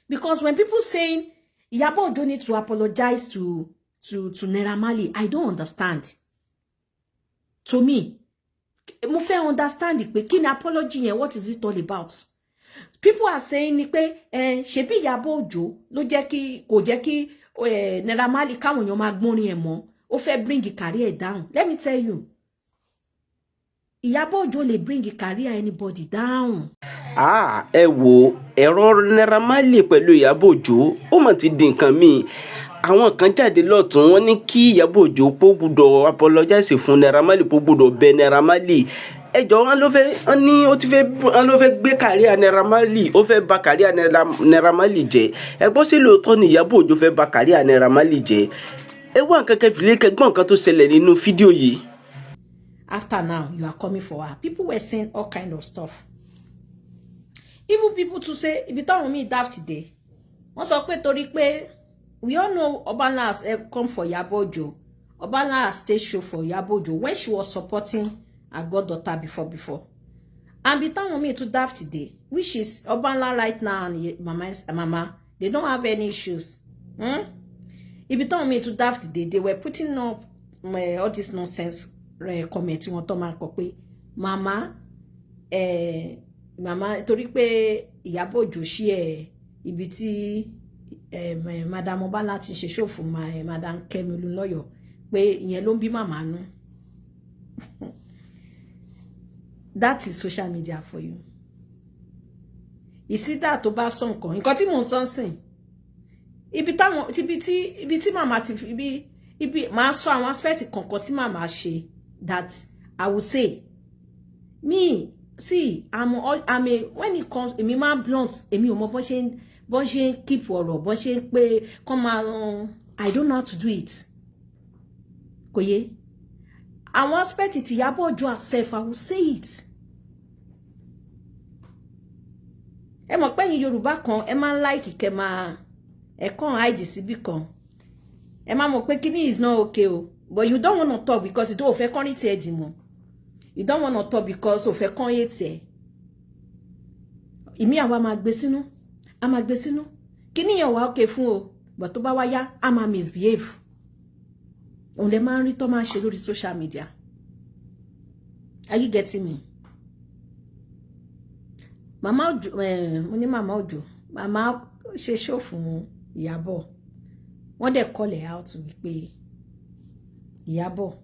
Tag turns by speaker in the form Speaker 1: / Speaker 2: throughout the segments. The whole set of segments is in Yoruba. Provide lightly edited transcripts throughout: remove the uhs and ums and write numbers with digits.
Speaker 1: Because when people saying Iyabo don't need to apologize to Naira Marley, I don't understand. To me, mo fẹ́ understand pé kí ni apology yẹn, what is it all about? People are saying ni pé ṣebí Iyabo Ojo ló jẹ́ kí kò jẹ́ kí Naira Marley káwọn èèyàn máa gbórin ẹ̀ mọ́, ó fẹ́ bring career down. Let me tell you, Iyabo Ojo lè bring career anybody down.
Speaker 2: Ẹ wo ẹ̀rọ Naira Marley pẹ̀lú Iyabo Ojo ó mà ti di nǹkan míì. Àwọn kan jáde lọ́tún wọ́n ní kí Iyabo Ojo pó gbọ́dọ̀ apologize fún Naira Marley, pó gbọ́dọ̀ bẹ̀ Naira Marley. Ẹjọ́ wọn ló fẹ́ gbé career Naira Marley, ó fẹ́ bà career Naira Marley jẹ́. Ẹ gbọ́ sí lóòótọ́ ni Iyabo Ojo fẹ́ bà career Naira Marley jẹ́. Ẹ wá nǹkan kẹfìlẹ kẹgbọ́n nǹkan tó ṣẹlẹ̀ nínú fídíò yìí.
Speaker 1: After now, you are coming for her. People were saying all kind of stuff. Even people to say, if you tell me daft today, once I quit torí we all know Obanla has come for Iyabo Ojo. Obanla has staged show for Iyabo Ojo when she was supporting her goddaughter before. And be telling me to daft today, which is Obanla right now and Mama, they don't have any issues. If you tell me to daft today, they were putting up all this nonsense comment wọ́n tó máa kọ pé mama torí pé Iyabo Ojo ṣí ibi tí madam Obanla ti ṣe show fún madam Kemi Olunloyo pé ìyẹn ló ń bí mama nú. That is social media for you. Ìsídà tó bá sọ nǹkan tí mò ń sọ sìn ibi tí mama ti ibi máa sọ àwọn aspect kankan tí mama ṣe that I would say me see I'm a when it comes èmi máa blunt èmi ò mọ bó ṣe keep ọ̀rọ̀ bó ṣe pé come along I don't know how to do it kò yé àwọn aspect ti Iyabo Ojo herself I will say it. Ẹ mọ̀ pé ẹ̀yin Yorùbá kan ẹ máa like kẹ́ máa ẹ kàn hide síbí kan ẹ máa mọ̀ pé kíní is not okay o but you don't want to talk because you don't fẹ́ kàn rí tiẹ̀ dì mọ́. You don't want to talk because o fẹ́ kàn yé tiẹ̀. Ìmí àwa máa gbé sínú a máa gbé sínú kíní yẹn wà okay fún o but tó bá wá yá a máa misbehave. Òun lè máa ń rí tó máa ṣe lórí social media. Are you getting me? Mama Ojo mo ní Mama Ojo mama ṣe show fún Iyabo wọ́n dẹ̀ call her out wípé Iyabo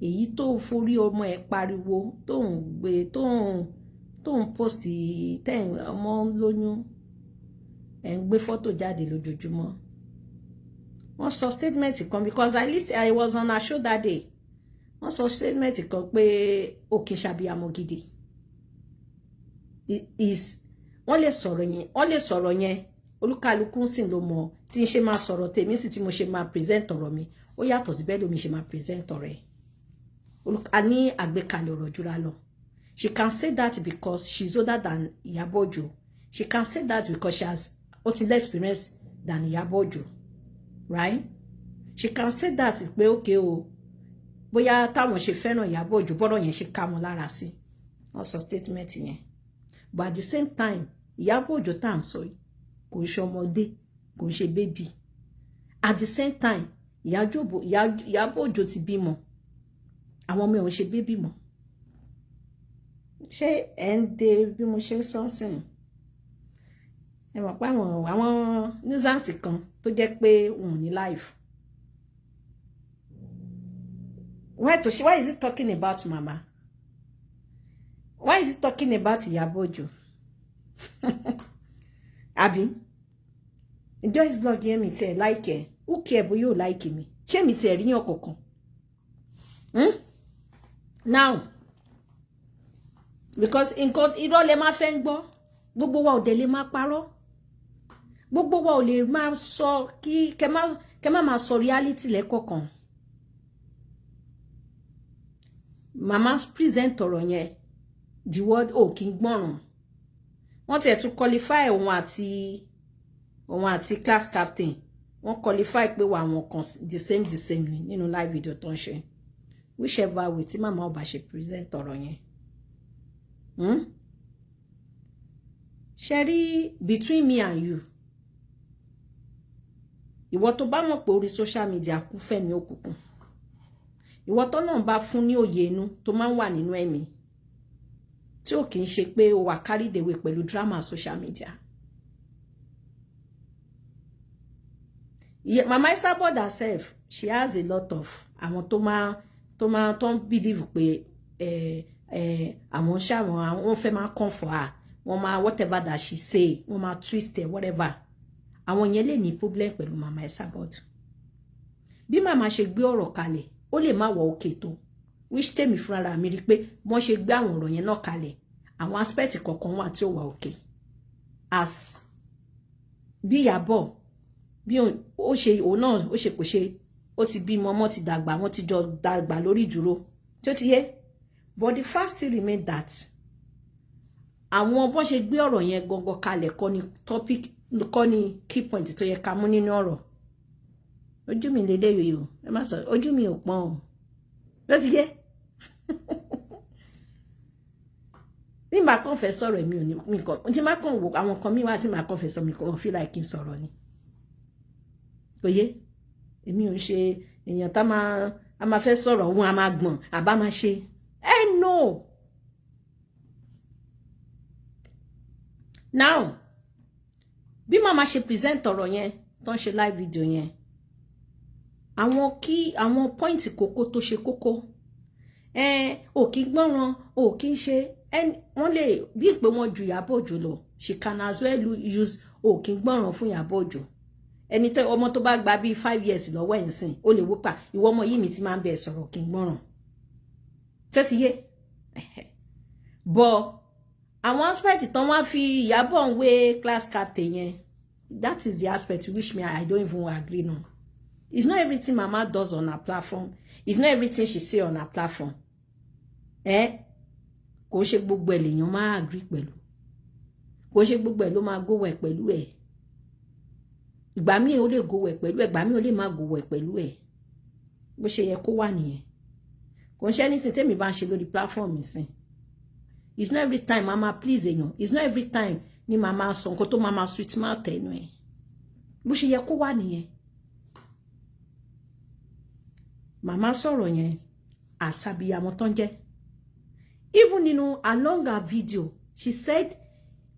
Speaker 1: èyí tó forí ọmọ ẹ̀ pariwo tó ń gbé tó ń post ten ọmọ lóyún ẹ̀ ń gbé photo jáde lójoojúmọ́. Wọ́n sọ statement kan because I was on a show that day. Wọ́n sọ statement kan pé ó kì í ṣàbíamọ gidi. Wọ́n lè sọ̀rọ̀ yẹn olúkálùkù sìn ló mọ̀ tí n ṣe máa sọ̀rọ̀ tèmi sì tí mo ṣe máa present ọ̀rọ̀ mi ó yàtọ̀ sí bẹ́ẹ̀ lómi ṣe máa present ọ̀rọ̀ ẹ̀. A ní àgbékalẹ̀ ọ̀rọ̀ jura lọ. She can say that because she's older than Iyabo Ojo. She can say that because she has less experience than Iyabo Ojo. Right? She can say that pé okay o bóyá táwọn ṣe fẹ́ràn Iyabo Ojo bọ́rọ̀ yẹn ṣe ká wọn lára sí. Wọ́n sọ statement yẹn. But at the same time Iyabo Ojo tá ń sọ kò ṣe ọmọdé kò ṣe baby. At the same time Iyabo Ojo ti bímọ àwọn ọmọ ẹ̀ ò ṣe baby mọ́. Ṣé ẹ̀ ń de bí mo ṣe sọ́nsìn ẹ mọ̀ pé àwọn nuisance kan tó jẹ́ pé òun ní life. Why is it talking about mama? Why is it talking about Iyabo Ojo? Abi Joyce blog yẹn mi tẹ like ẹ who care bó yóò like mi ṣé mi tẹ rí yàn kankan. Now because nǹkan irọ́ lẹ máa fẹ́ ń gbọ́ gbogbo wa ò dẹ̀ lè máa parọ́ gbogbo wa ò lè máa sọ kí kẹ má máa sọ reality lẹ́kọ̀ọ̀kan. Mama present ọ̀rọ̀ yẹn the word kí n gbọ́ràn wọ́n tiẹ̀ tún qualify òun àti class captain wọ́n qualify pé wà wọn kan the same ni nínú live video tó ń ṣe whichever way tí mama ọba ṣe present ọ̀rọ̀ yẹn. Sherry, between me and you, ìwọ tó bá mọ̀ pé orí social media kú fẹ́mi òkùnkùn, ìwọ tó náà bá fún ní òye inú tó máa ń wà nínú ẹ̀mí tí ò kì í ṣe pé ó wà carried away pẹ̀lú drama social media. Yeah, Mama Esabod herself, she has a lot of àwọn tó ń believe pé àwọn ṣàwọn fẹ́ máa come for her, wọ́n máa whatever that she say, wọ́n máa twist it, whatever. Àwọn yẹn lè ní problem pẹ̀lú Mama Esabod. Bí màmá ṣe gbé ọ̀rọ̀ kalẹ̀, ó lè má wọ òkè tó. Which tèmi fúnra mi rí pé wọ́n ṣe gbé àwọn ọ̀rọ̀ yẹn náà kalẹ̀. Àwọn aspect kọ̀ọ̀kan wà tí ó wà òkè. As bí Ìyábọ̀, bí ó ṣe òun náà ó ṣe kò ṣe, ó ti bímọ, ọmọ ti dàgbà, wọ́n ti jọ dàgbà lórí ìdúró. Tí ó ti yé? But the fact still remain that àwọn bọ́n ṣe gbé ọ̀rọ̀ yẹn gangan kalẹ̀ kọ́ ni topic, kọ́ ni key point tó yẹ ká mú nínú ọ̀rọ̀. Ojú mi lélẹ́yìí o, ẹ má sọ, ojú mi ò pọ́n o. Ló ti yé? Ní màá kàn fẹ́ sọ̀rọ̀ mi ò ní mi kàn, tí màá kàn wò àwọn kan mi wá tí màá kàn fẹ́ sọ mi kàn feel like kí n sọ̀rọ̀ ni. Oyé? Èmi ò ń ṣe èèyàn tá a máa fẹ́ sọ̀rọ̀ òun a máa gbọ̀n àbá máa ṣe. No. Now, bí màmá ṣe present ọ̀rọ̀ yẹn, tó ń ṣe live video yẹn, àwọn point kókó tó ṣe kókó, ò kí gbọ́ràn, ò kí ṣe, wọ́n lè bí pé wọ́n ju Ìyábọ̀ Òjó lọ, she can as well use ò kí gbọ́ràn fún Ìyábọ̀ Òjó. Ẹni tó ọmọ tó bá gba bí 5 years lọ́wọ́ ẹ̀ ń sìn, ó lè wò pa ìwọ ọmọ yìí mi ti máa ń bẹ̀ sọ̀rọ̀ kí gbọ́ràn. Ṣé ti yé? But àwọn aspect tán wá fi Ìyábọ̀ ń wé class captain yẹn, that is the aspect which me I don't even agree on. It's not everything Mama does on her platform. It's not everything she say on her platform. Kò ṣe gbogbo ẹ̀ lèèyàn máa agree pẹ̀lú. Kò ṣe gbogbo ẹ̀ ló máa go wẹ̀ pẹ̀lú ẹ̀. Ìgbà míì ó lè go wẹ̀ pẹ̀lú ẹ̀, ìgbà míì ó lè má go wẹ̀ pẹ̀lú ẹ̀. Bó ṣe yẹ kó wà nìyẹn. Kò ṣe anything tèmi bá ń ṣe lórí platform mi sìn. It's not every time Mama please èèyàn. It's not every time ni Mama sọ nǹkan tó Mama sweet mouth ẹnu ẹ̀. Bó ṣe yẹ kó wà nìyẹn. Mama sọ̀rọ̀ yẹn àṣàbíyamọ tán jẹ́. Even nínú along her video, she said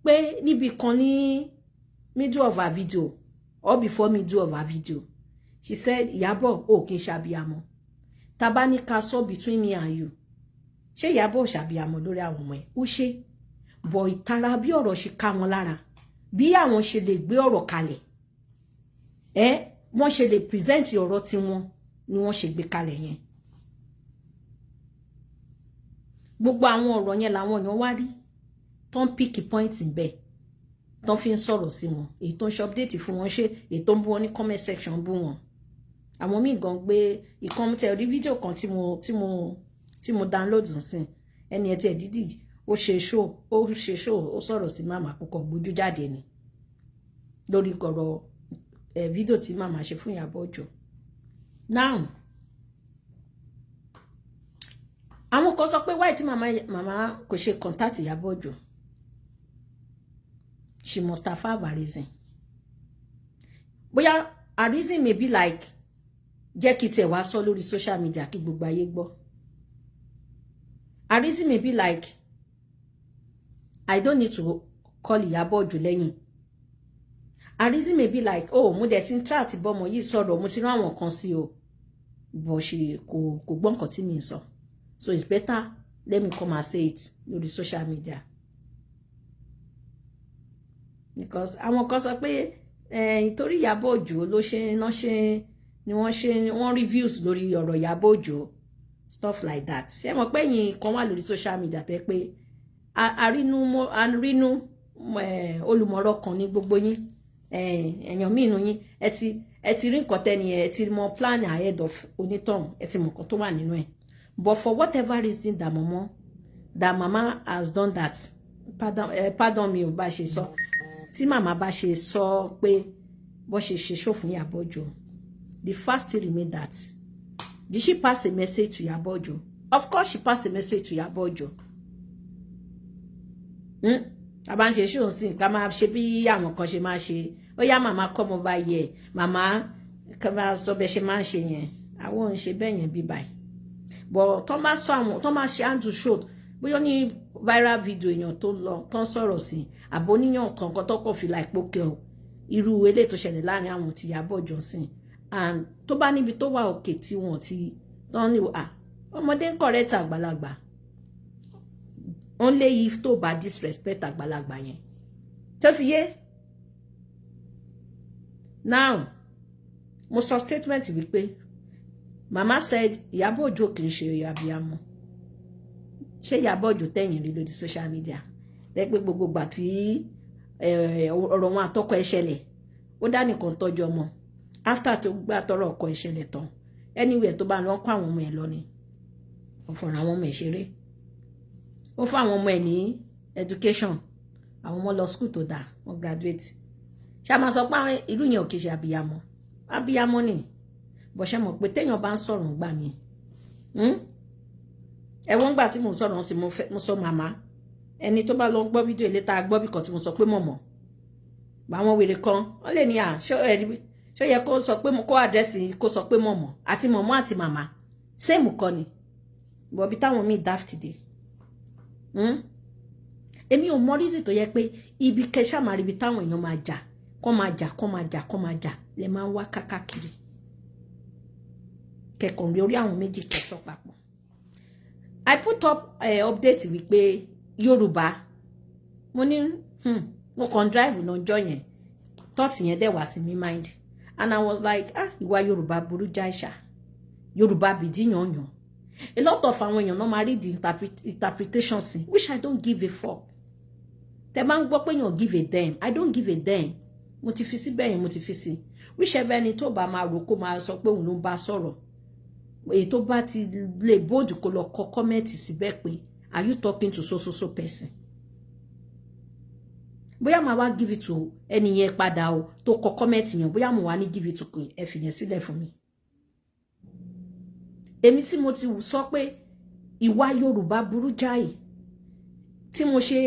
Speaker 1: pé níbi kan ní middle of her video or before middle of her video, she said Ìyábọ̀ ò kí n ṣàbíyamọ. Tá bá ní ká sọ between me and you. Ṣé Ìyábọ̀ ṣàbíyamọ lórí àwọn ọmọ ẹ̀? Ó ṣe. Bọ̀ ìtara bí ọ̀rọ̀ ṣe ká wọn lára. Bí àwọn ṣe lè gbé ọ̀rọ̀ kalẹ̀. Wọ́n ṣe lè present ọ̀rọ̀ tí wọn ni wọ́n ṣe gbé kalẹ̀ yẹn. Gbogbo àwọn ọ̀rọ̀ yẹn làwọn èèyàn wá rí. Tó ń pick point ńbẹ̀. Tó fi ń sọ̀rọ̀ sí wọn. Èyí tó ń ṣe update fún wọn ṣe, èyí tó ń bú wọn ní comment section bú wọn. Àwọn míì gan gbé ìkan tẹ orí fídíò kan tí mo download nsìn. Ẹni ẹ tí ẹ dídì ó ṣe show, ó sọ̀rọ̀ sí Mama kókó gbójú jáde ni. Lórí ọ̀rọ̀ fídíò tí Mama ṣe fún Ìyábọ̀ Òjó. Now, àwọn kan sọ pé why tí Mama kò ṣe contact Ìyábọ̀ Òjó. She must have a reason. Bóyá a reason may be like jẹ́ kí tẹ̀ wá sọ lórí social media kí gbogbo ayé gbọ́. A reason may be like I don't need to call Ìyábọ̀ Òjó lẹ́yìn. A reason may be like oh mo dẹ̀ ti ń try àti bọ́mọ yìí sọ̀rọ̀ mo ti rán àwọn kan sí o. But she kò gbọ́ nǹkan tí mi ń sọ. So it's better let me come and say it lórí social media. Because àwọn kan sọ pé ìtorí Ìyábọ̀ Òjó ló ṣe ni wọ́n reviews lórí ọ̀rọ̀ Ìyábọ̀ Òjó stuff like that. Ṣé mọ̀ pé yín kan wà lórí social media tẹ́ pé arínú olùmọ̀rọ̀ kan ní gbogbo yín èèyàn míì nínú yín ẹ ti rí nǹkan tẹ́ni ẹ ti mọ plan ahead of onítọ̀hún ẹ ti mọ̀ nǹkan tó wà nínú ẹ̀. But for whatever reason that Mama has done that, pardon me ò bá ṣe sọ. Tí Mama bá ṣe sọ pé bó ṣe show fún Ìyábọ̀ Òjó, the fact still remain that did she pass a message to Ìyábọ̀ Òjó? Of course she passed a message to Ìyábọ̀ Òjó. tá bá ń ṣe show sin ká máa ṣe bí àwọn kan ṣe máa ṣe ó yá màmá come over here màmá ká máa sọ bẹ́ẹ̀ ṣe máa ń ṣe yẹn àwọn ò ń ṣe bẹ́ẹ̀ yẹn bí báyìí but tó bá sọ àwọn tó máa ṣe handle show bóyá ní viral video èèyàn tó lọ tó ń sọ̀rọ̀ sí àbò níyàn kankan tó kọ̀ fi like pókè o irú eléyìí tó ṣẹlẹ̀ láàrin àwọn ti Ìyábọ̀ Johnson and tó bá níbi tó wà òkè tí wọ́n ti tán ní ọmọdé ń correct àgbàlagbà only if tó bá disrespect àgbàlagbà yẹn tó ti yé now mo sọ statement wípé mama said Ìyábọ̀ Òjó kì í ṣe abiyamọ ṣé Ìyábọ̀ Òjó tẹ̀yìn rí lórí social media lẹ́pẹ́ gbogbo gbà tí ọ̀rọ̀ wọn àtọkọ ẹ̀ ṣẹlẹ̀ ó dá nìkan tọ́jú ọmọ after tó gbà tọrọ ọkọ ẹ̀ ṣẹlẹ̀ tán anywhere tó bá lọ kó àwọn ọmọ ẹ̀ lọ ni ó fọ̀rọ̀ àwọn ọmọ ẹ̀ ṣeré ó fún àwọn ọmọ ẹ̀ ní education àwọn ọmọ lọ school tó dáa wọ́n graduate ṣá máa sọ pé irú yẹn ò kì í ṣe abiyamọ ni bó ṣe mọ̀ pé téèyàn bá ń sọ̀rọ̀ gbà mí ẹ̀wọ̀n gbà tí mo sọ̀rọ̀ sí mo sọ màmá ẹni tó bá lọ gbọ́ fídíò ilé tá a gbọ́ bí kan tí mo sọ pé mọ̀mọ́ àwọn wèrè kan wọ́n lè ní ṣó yẹ kó sọ pé kó àdírẹ́sì kó sọ pé mọ̀mọ́ àti mọ̀mọ́ àti màmá sẹ́ẹ̀mù kọ́ ni bọ̀bí táwọn míì daft dé èmi ò mọ rízì tó yẹ pé ibi kẹsà máa rí ibi táwọn èèyàn máa jà kọ́ máa jà lè máa ń wá kákàkiri kẹkàn rí orí àwọn méjì kẹsọ papọ̀. I put up update wípé Yorùbá mo ní mo kàn drive lọ́jọ́ yẹn thought yẹn dẹ̀ wá sí mi mind and I was like ìwà Yorùbá burú jáìṣà Yorùbá bìdí yànyàn a lot of àwọn èèyàn náà máa read the interpretation sí which I don't give a fuck tẹ máa ń gbọ́ pé èèyàn give a damn I don't give a damn mo ti fi sí bẹ́ẹ̀ yẹn mo ti fi sí whichever ẹni tó bá máa rò kó máa sọ pé òun ló ń bá sọ̀rọ̀ èyí tó bá ti lè bóòdù kó lọ kọ kọ́mẹ́ǹtì síbẹ̀ pé are you talking to so person bóyá máa wá give it to ẹni yẹn padà o tó kọ kọ́mẹ́ǹtì yẹn bóyá mo wá ní give it to ẹ fi yẹn sílẹ̀ fún mi èmi tí mo ti sọ pé ìwà Yorùbá burú jáì tí mo ṣe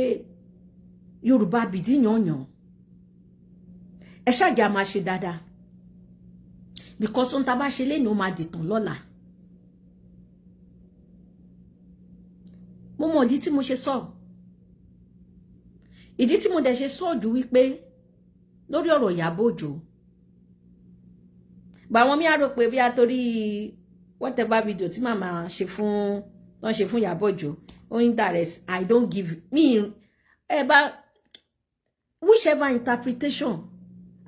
Speaker 1: Yorùbá bìdí yànyàn ẹ ṣáàjà máa ṣe dáadáa because ohun tá bá ṣe léni ó máa dìtàn lọ́la mo mọ̀ ìdí tí mo ṣe sọ ìdí tí mo dẹ̀ ṣe sọ jù wípé lórí ọ̀rọ̀ Ìyábọ̀ Òjó gbà wọn mi á rò pé bí a torí whatever video tí màmá ṣe fún wọ́n ṣe fún Ìyábọ̀ Òjó ó indirect I don't give me whichever interpretation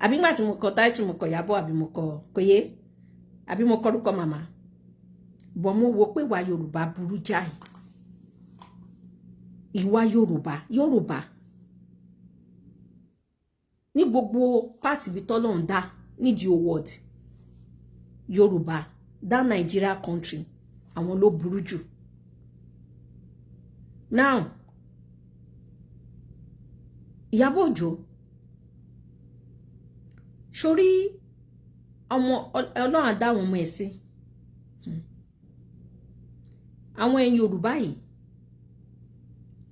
Speaker 1: àbí nígbà tí mo kọ title mo kọ Ìyábọ̀ àbí mo kọ kòyé àbí mo kọ orúkọ màmá bọ̀ mo wo pé ìwà Yorùbá burú jáì ìwà Yorùbá ní gbogbo pàtì bí tọ́lọ́run dá nídìí world Yorùbá dá Nigeria country àwọn ló burú jù now Ìyábọ̀ Òjó sórí ọmọ Ọlọ́run á dá àwọn ọmọ ẹ̀ sí àwọn ẹ̀yin Yorùbá yìí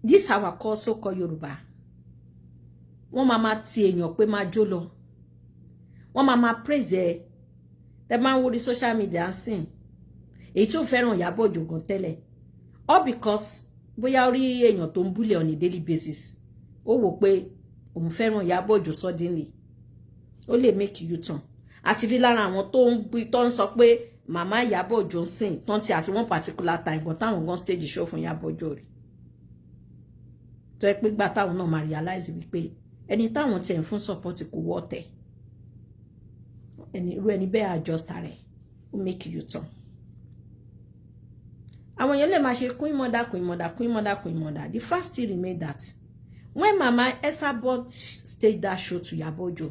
Speaker 1: this our call so called Yorùbá wọ́n máa ti èèyàn pé máa jó lọ wọ́n máa praise ẹ tẹ́ máa ń wo social media sìn èyí tí ó fẹ́ràn Ìyábọ̀ Òjó gan tẹ́lẹ̀ all because bóyá orí èèyàn tó ń búlẹ̀ on a daily basis ó wò pé òun fẹ́ràn Ìyábọ̀ Òjó suddenly ó lè make you turn àti rí lára àwọn tó ń sọ pé màmá Ìyábọ̀ Òjó ń sìn tán ti àti one particular time gan táwọn gan stage show fún Ìyábọ̀ Òjó rí tó ẹ pé gbà táwọn náà máa realize wípé ẹni táwọn tẹ̀ ń fún support kò wọ́ tẹ̀ irú ẹni bẹ́ẹ̀ adjust rẹ̀ ó make you turn àwọn èèyàn lè máa ṣe kún ìmọ̀dá the first thing remain that when mama Esabod staged that show to Ìyábọ̀ Òjó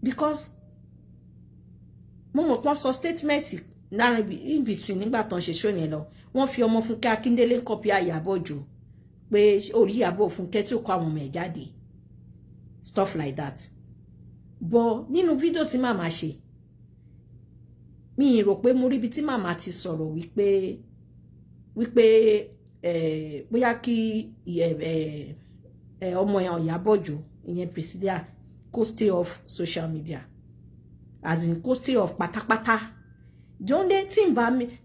Speaker 1: because mo mọ̀ pọ́n sọ statement láàrin in between nígbà tán ṣe show yẹn lọ wọ́n fi ọmọ Fúnkẹ́ Akíndélé ń kọ́pì Ìyábọ̀ Òjó pé orí Ìyábọ̀ Fúnkẹ́ tí ó kọ́ àwọn ọmọ ẹ̀ jáde stuff like that but nínú fídíò tí màmá ṣe mi rò pé mo rí ibi tí màmá ti sọ̀rọ̀ wípé bóyá kí ọmọ Ìyábọ̀ Òjó ìyẹn Priscilla kó stay off social media, as in kó stay off pátápátá. The only thing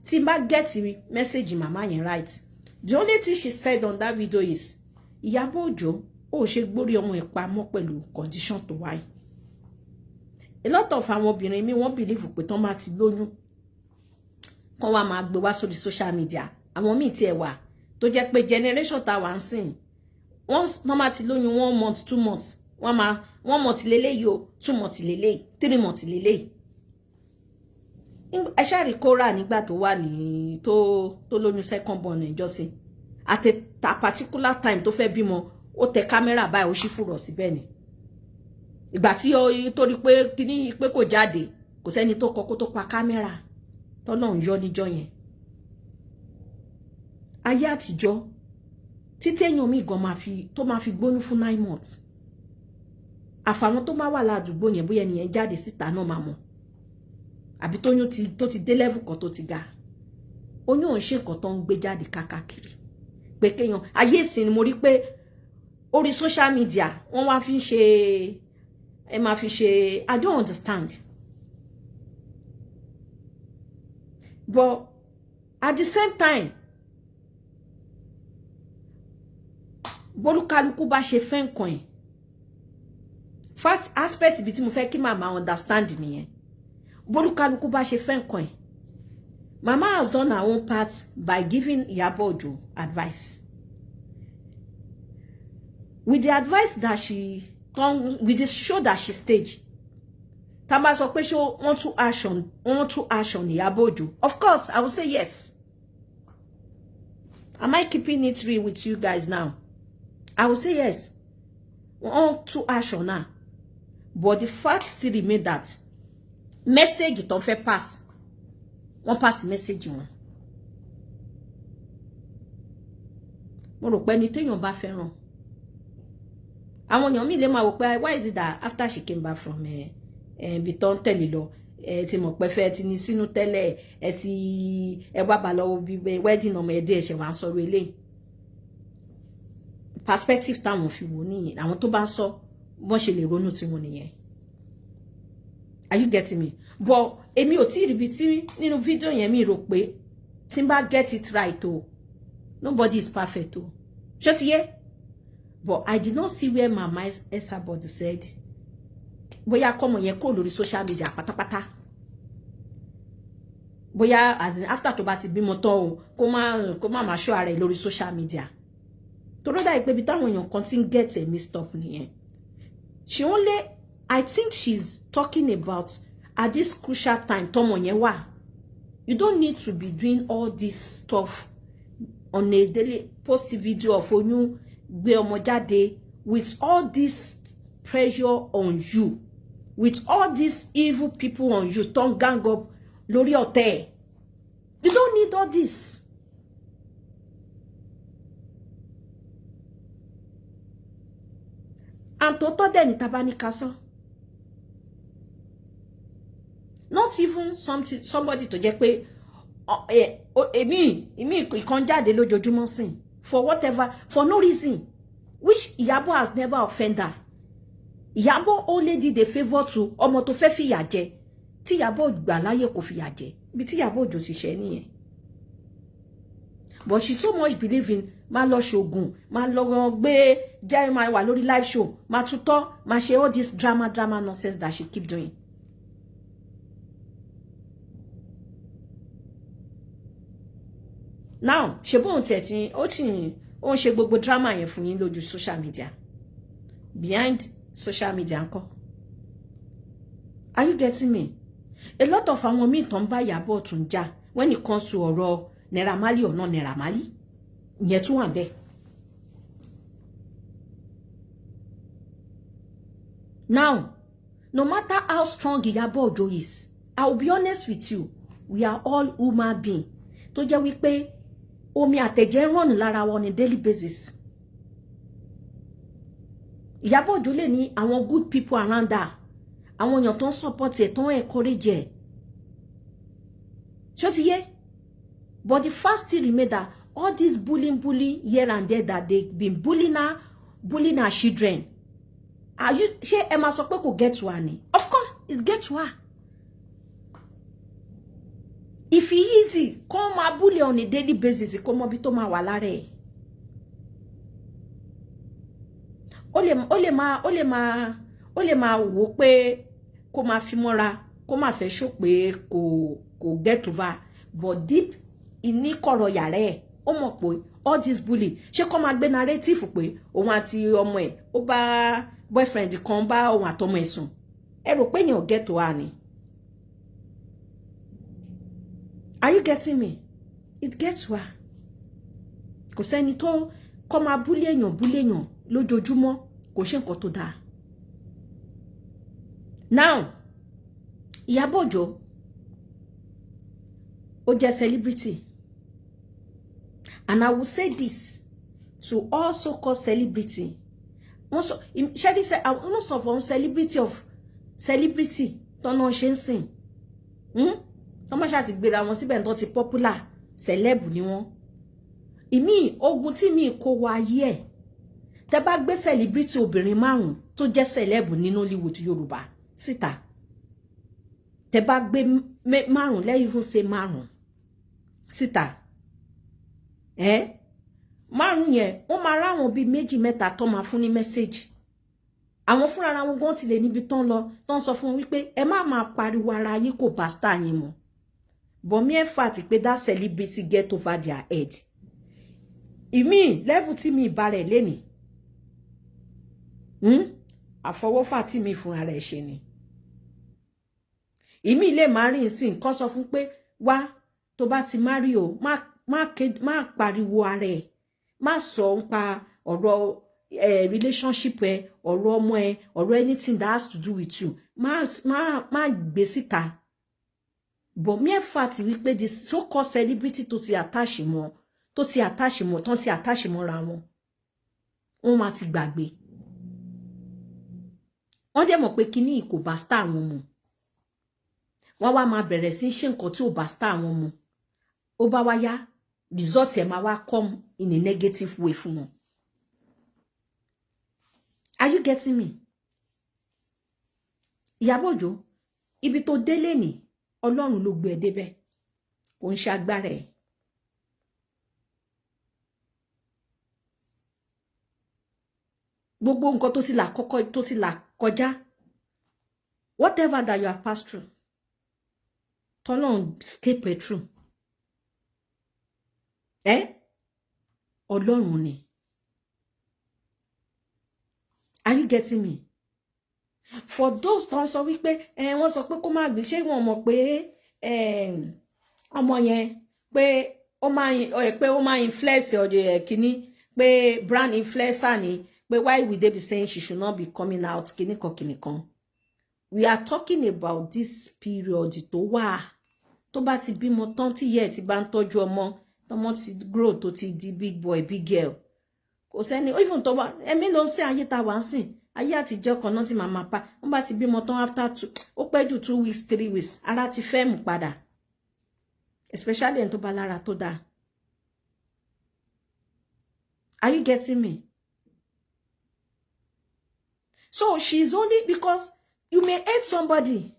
Speaker 1: tí n bá get the message mama yẹn right, the only thing she said on that video is Ìyábọ̀ Òjó ó ṣe gbórí ọmọ ẹ̀ pamọ́ pẹ̀lú condition tó wáyé. A lot of àwọn obìnrin mi wọ́n believe pé tán máa ti lóyún kán wá máa gbé wá sórí social media. Àwọn míì tí ẹ wà tó jẹ́ pé generation tá wà ń sìn, once tán máa ti lóyún 1 month 2 months, wọ́n máa 1 month lélẹ́yìí o, 2 months lélẹ́yìí, 3 months lélẹ́yìí. Ẹ ṣáà rí Kóra nígbà tó wà ní tó lóyún second born ìjọsìn, at a particular time tó fẹ́ bímọ, ó tẹ kámẹ́rà báyìí ó ṣí fùrọ̀ síbẹ̀ ni. Ìgbà tí tó rí pé kíní pé kò jáde, kò sẹ́ni tó kọ́kọ́ tó pa kámẹ́rà tọ́lọ́run yọ níjọ́ yẹn. Ayé àtijọ́ títẹ̀yàn mi gan tó máa fi gbóyún fún 9 months. Àfàwọn tó máa wà ládùúgbò yẹn bóyá ẹnìyẹn jáde síta náà máa mọ̀. Àbí tóyún tó ti dé level kan tó ti ga. Oyún ò ń ṣe nǹkan tó ń gbé jáde káàkiri. Pé kéèyàn ayé ìsìn ni mo rí pé orí social media wọ́n wá fi ń ṣe ẹ máa fi ṣe I don't understand. But at the same time, bólúkálukú bá ṣe fẹ́ nǹkan ẹ̀. First aspect bí tí mo fẹ́ kí màmá understand nìyẹn. Bólúkálukú bá ṣe fẹ́ nǹkan ẹ̀. Mama has done her own part by giving Ìyábọ̀ Òjó advice. With the advice that she done, with the show that she staged, tá bá sọ pé show want to action Ìyábọ̀ Òjó. Of course, I will say yes. Am I keeping it real with you guys now? I will say yes. Want to action now. But the fact still remain that message tó fẹ́ pass. Wọ́n pass message wọn. Mo rò pé ní téèyàn bá fẹ́ràn. Àwọn èèyàn mi lè máa wò pé why is it that after she came back from bí tó ń tẹ̀lé lọ, tí mo pẹ́ fẹ́ ti ní sínú tẹ́lẹ̀, ẹ wá bá lọ́wọ́ bí wedding ọmọ ẹ̀dẹ́ ẹ̀ṣẹ̀ wá ń sọ̀rọ̀ eléyìí. Perspective táwọn fi wò nìyẹn. Àwọn tó bá ń sọ bọ́n ṣe lè ronú tí wọn nìyẹn. Are you getting me? But èmi ò tí rí bí tí nínú fídíò yẹn mi rò pé tí n bá get it right o. Nobody is perfect o. Ṣé ti yé? But I did not see where Mama Esabod said bóyá kọ́mọ yẹn kó lórí social media pátápátá. Bóyá as in after tó bá ti bímọ tán o kó má máa show ara ẹ̀ lórí social media. Toro da ìpè bí táwọn èèyàn kan ti ń get a mixed up nìyẹn. She only, I think she's talking about at this crucial time tọ́mọ yẹn wà. You don't need to be doing all this stuff on a daily post video of oyún gbé ọmọ jáde with all this pressure on you, with all these evil people on you, don't gang up lórí ọ̀tẹ̀. You don't need all this. And tó dẹ̀ ní tabaníkà sọ. Not even somebody tó jẹ́ pé èmi ìkan jáde lójoojúmọ́ sìn for whatever, for no reason, which Ìyábọ̀ has never offended her. Ìyábọ̀ only did a favor to ọmọ tó fẹ́ fìyà jẹ tí Ìyábọ̀ gbà láyé kò fìyà jẹ bí tí Ìyábọ̀ Òjó ti ṣe nìyẹn. But she so much believe in máa lọ ṣògùn, máa lọ gbé jẹ́ máa wà lórí live show, máa tutọ́, máa ṣe all this drama nonsense that she keep doing. Now, ṣe bóun tẹ̀ tí ó ń ṣe gbogbo drama yẹn fún yín lójú social media. Behind social media ńkọ́. Are you getting me? A lot of àwọn míì tán bá Ìyábọ̀ tún jà when it comes to ọ̀rọ̀ Naira Marley or not Naira Marley. Ìyẹn tún wà bẹ́ẹ̀. Now, no matter how strong Ìyábọ̀ Òjó is, I will be honest with you, we are all human beings. Tó jẹ́ wípé omi àtẹ̀jẹ̀ run lára wọn on a daily basis. Ìyábọ̀ Òjó lè ní àwọn good people around her. Àwọn èèyàn tó ń support ẹ̀, tó ń encourage ẹ̀. Ṣó ti yé? But the fact still remain that all this bullying here and there that they've been bullying her children. Are you she Emma sọ pé kò get to her ni? Of course it get to her. If he easy, come a bully on a daily basis, come a bit ma walare. Ole ma wo pé kó ma fi mọ́ra, kó ma fẹ́ show pé kò get over, but deep in kọ̀rọ̀ yàrá ẹ̀, ó mọ̀ pé all this bully, ṣé kó ma gbé narrative pé òun àti ọmọ ẹ̀ ó bá boyfriend kan bá òun àtọmọ ẹ̀ sùn. Ẹ rò pé yẹn get to her ni. Are you getting me? It gets to her. Kò sẹ́ni tó kó ma bully èèyàn lójoojúmọ́, kò ṣe nǹkan tó dáa. Now, Ìyábọ̀ Òjó, ó jẹ́ celebrity. And I will say this to all so-called celebrity. Also, Sherry said, almost of one celebrity, tọ́nà ṣe ń sìn. Tọ́mọ́ ṣáà ti gbéra wọn síbẹ̀ tó ti popular, celeb ni wọ́n. Ìmí ogun tí mi kó wá ayé ẹ̀. Tẹ́ bá gbé celebrity obìnrin 5 tó jẹ́ celeb ní Nollywood Yorùbá síta. Tẹ́ bá gbé 5, let even say 5 síta. 5 yẹn, wọ́n máa ráwọn bí 2 mẹ́ta tó máa fún ní message. Àwọn fúnra ra wọn gan ti lè níbi tán lọ, tán sọ fún wípé ẹ má máa pariwo ara yín kò bá star yín mọ́. But mere fact pé that celebrity get over their head. Ìmí level tí mi bá rẹ̀ lénìí. Àfọwọ́fà tí mi fúnra rẹ̀ ṣe ni. Ìmí lè má rí nsìn kan sọ fún pé wá tó bá ti marry o, má pariwo ara ẹ̀. Má sọ npa ọ̀rọ̀ relationship ẹ, ọ̀rọ̀ ọmọ ẹ, ọ̀rọ̀ anything that has to do with you. Má gbé síta. But mere fact wípé the so-called celebrity tó ti attach mọ́, tán ti attach mọ́ra wọn. Wọ́n máa ti gbàgbé. Wọ́n dẹ̀ mọ̀ pé kíní kò bá star wọn mu. Wọ́n wá máa bẹ̀rẹ̀ sí ṣe nǹkan tí ò bá star wọn mu. Ó bá wá yá, result ẹ̀ máa wá come in a negative way fún wọn. Are you getting me? Ìyábọ̀ Òjó, ibi tó délé ni Ọlọ́run ló gbé ẹ débẹ̀. Kò ń ṣe agbára ẹ̀. Gbogbo nǹkan tó ti là kọjá. Whatever that you have passed through. Tọ́lọ́run escape it through. Ọlọ́run ni. Are you getting me? For those tó ń sọ wípé wọ́n sọ pé kó má gbé, ṣé wọ́n mọ̀ pé ọmọ yẹn pé ó máa influence ọ̀dọ̀ kíní pé brand influencer ni pé why would they be saying she should not be coming out kíní kan. We are talking about this period tó wà tó bá ti bímọ tán tí yẹ ti bá ń tọ́jú ọmọ tọmọ ti grow tó ti di big boy big girl. Kò sẹ́ni even tó bá ẹ̀mí ló ń ṣe ayé ta wá ń sìn. Ayé àtijọ́ kan náà tí màmá pa wọ́n bá ti bímọ tán after 2 ó pẹ́ jù 2 weeks 3 weeks ara ti fẹ́ mú padà, especially ẹni tó bá lára tó dáa. Are you getting me? So she's only because you may hate somebody,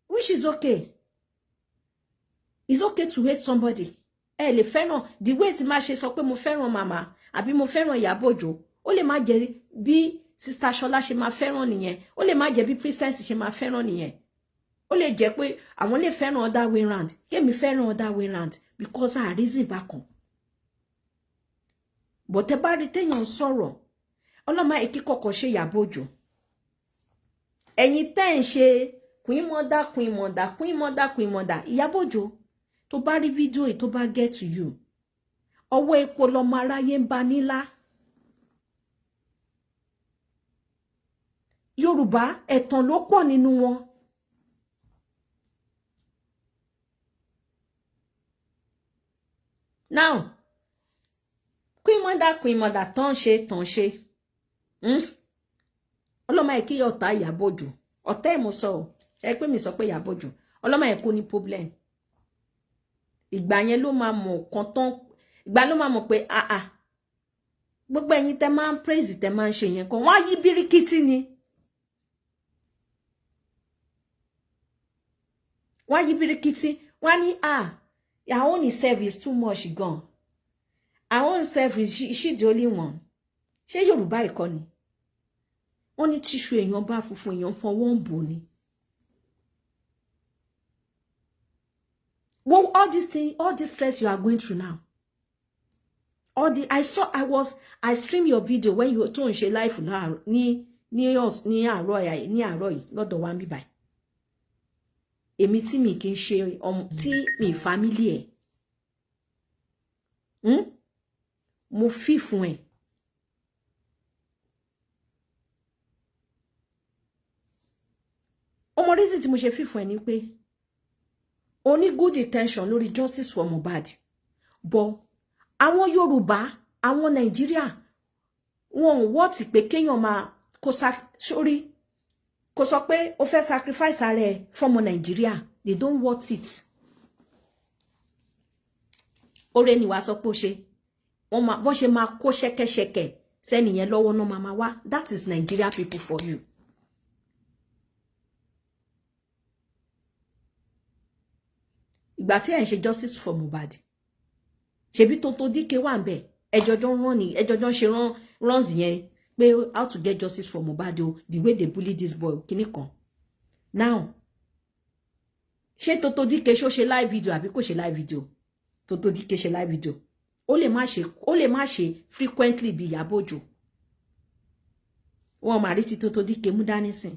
Speaker 1: which is okay. It's okay to hate somebody. Lè fẹ́ràn the way tí máa ṣe sọ pé mo fẹ́ràn màmá àbí mo fẹ́ràn Ìyábọ̀ Òjó, ó lè má jẹ́ bí Sister Ṣọlá ṣe máa fẹ́ràn nìyẹn, ó lè má jẹ́ bí Princess ṣe máa fẹ́ràn nìyẹn. Ó lè jẹ́ pé àwọn lè fẹ́ràn other way round, kémi fẹ́ràn other way round because a reason bákan. But tẹ́ bá rí téèyàn sọ̀rọ̀, ọlọ́mọ èkí kọ̀kọ̀ ṣe Ìyábọ̀ Òjó. Ẹ̀yin tẹ́ ń ṣe Queen Mother, Ìyábọ̀ Òjó, tó bá rí fídíò yìí tó bá get to you, ọwọ́ epo lọmọ aráyé ń bá nílá. Yorùbá ẹ̀tàn ló pọ̀ nínú wọn. Now, Queen Mother tán ṣe. Ọlọ́mọ ẹ̀ kí ọ̀tá Ìyábọ̀ Òjó. Ọ̀tá ẹ̀ mo sọ ẹ pé mi sọ pé Ìyábọ̀ Òjó. Ọlọ́mọ ẹ̀ kò ní problem. Ìgbà yẹn ló máa mọ̀ kan tán ìgbà ló máa mọ̀ pé gbogbo ẹ̀yin tẹ́ máa ń praise tẹ́ máa ń ṣe yẹn kan wọ́n á yí bíríkítí ni wọ́n á yí bíríkítí wọ́n á ní our own service too much gan our own service she the only one ṣé Yorùbá ìkọ́ ni wọ́n ní tíṣù èèyàn bá funfun èèyàn fọwọ́ ń bò ni. Well, all this stress you are going through now. I stream your video when you tó ń ṣe live ní àárọ̀ yìí lọ́dọ̀ wa mi báyìí. Èmi tí mi kì í ṣe tí mi family ẹ̀. Mo fi fún ẹ. Ọmọ reason tí mo ṣe fi fún ẹ ni pé Only good intention lórí justice for Mohbad but àwọn Yorùbá àwọn Nàìjíríà wọn wọ́n ti pé kéèyàn máa kó sọ pé ó fẹ́ sacrifice ara ẹ̀ fọ́mọ Nàìjíríà they don't want it. Ọ̀rẹ́ ni wàá sọ pé ó ṣe wọ́n ṣe máa kó ṣẹ́kẹ́ṣẹkẹ̀ sẹ́niyẹn lọ́wọ́ náà máa wá that is Nigeria people for you. Ìgbà tí ẹ ń ṣe justice for Mohbad ṣebí Tonto Dike wà ńbẹ̀ ẹjọjọ ṣe runs yẹn pé how to get justice for Mohbad o the way they bully this boy kíní kan now ṣé Tonto Dike ṣó ṣe live video àbí kò ṣe live video Tonto Dike ṣe live video ó lè má ṣe frequently bí Ìyábọ̀ Òjó wọn máa rí ti Tonto Dike mú dání sìn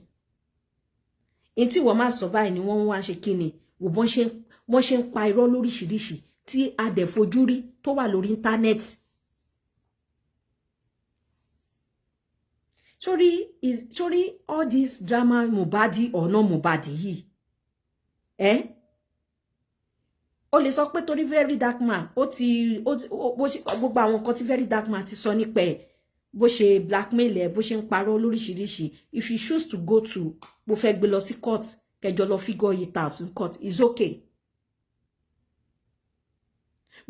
Speaker 1: in tí wọ́n máa sọ báyìí ni wọ́n wá ṣe kíni wò bọ́n ṣe ń pa irọ́ lóríṣiríṣi tí a dẹ̀ fojú rí tó wà lórí íńtánẹ́ẹ̀tì. Sorry all this drama Mohbad or no Mohbad yìí o lè sọ pé torí Very Dark Man gbogbo àwọn nǹkan tí Very Dark Man ti sọ nípa ẹ̀ bó ṣe blackmail ẹ̀ bó ṣe ń parọ́ lóríṣiríṣi if you choose to go to bó fẹ́ gbé lọ sí court kẹjọ lọ figure it out in court is okay.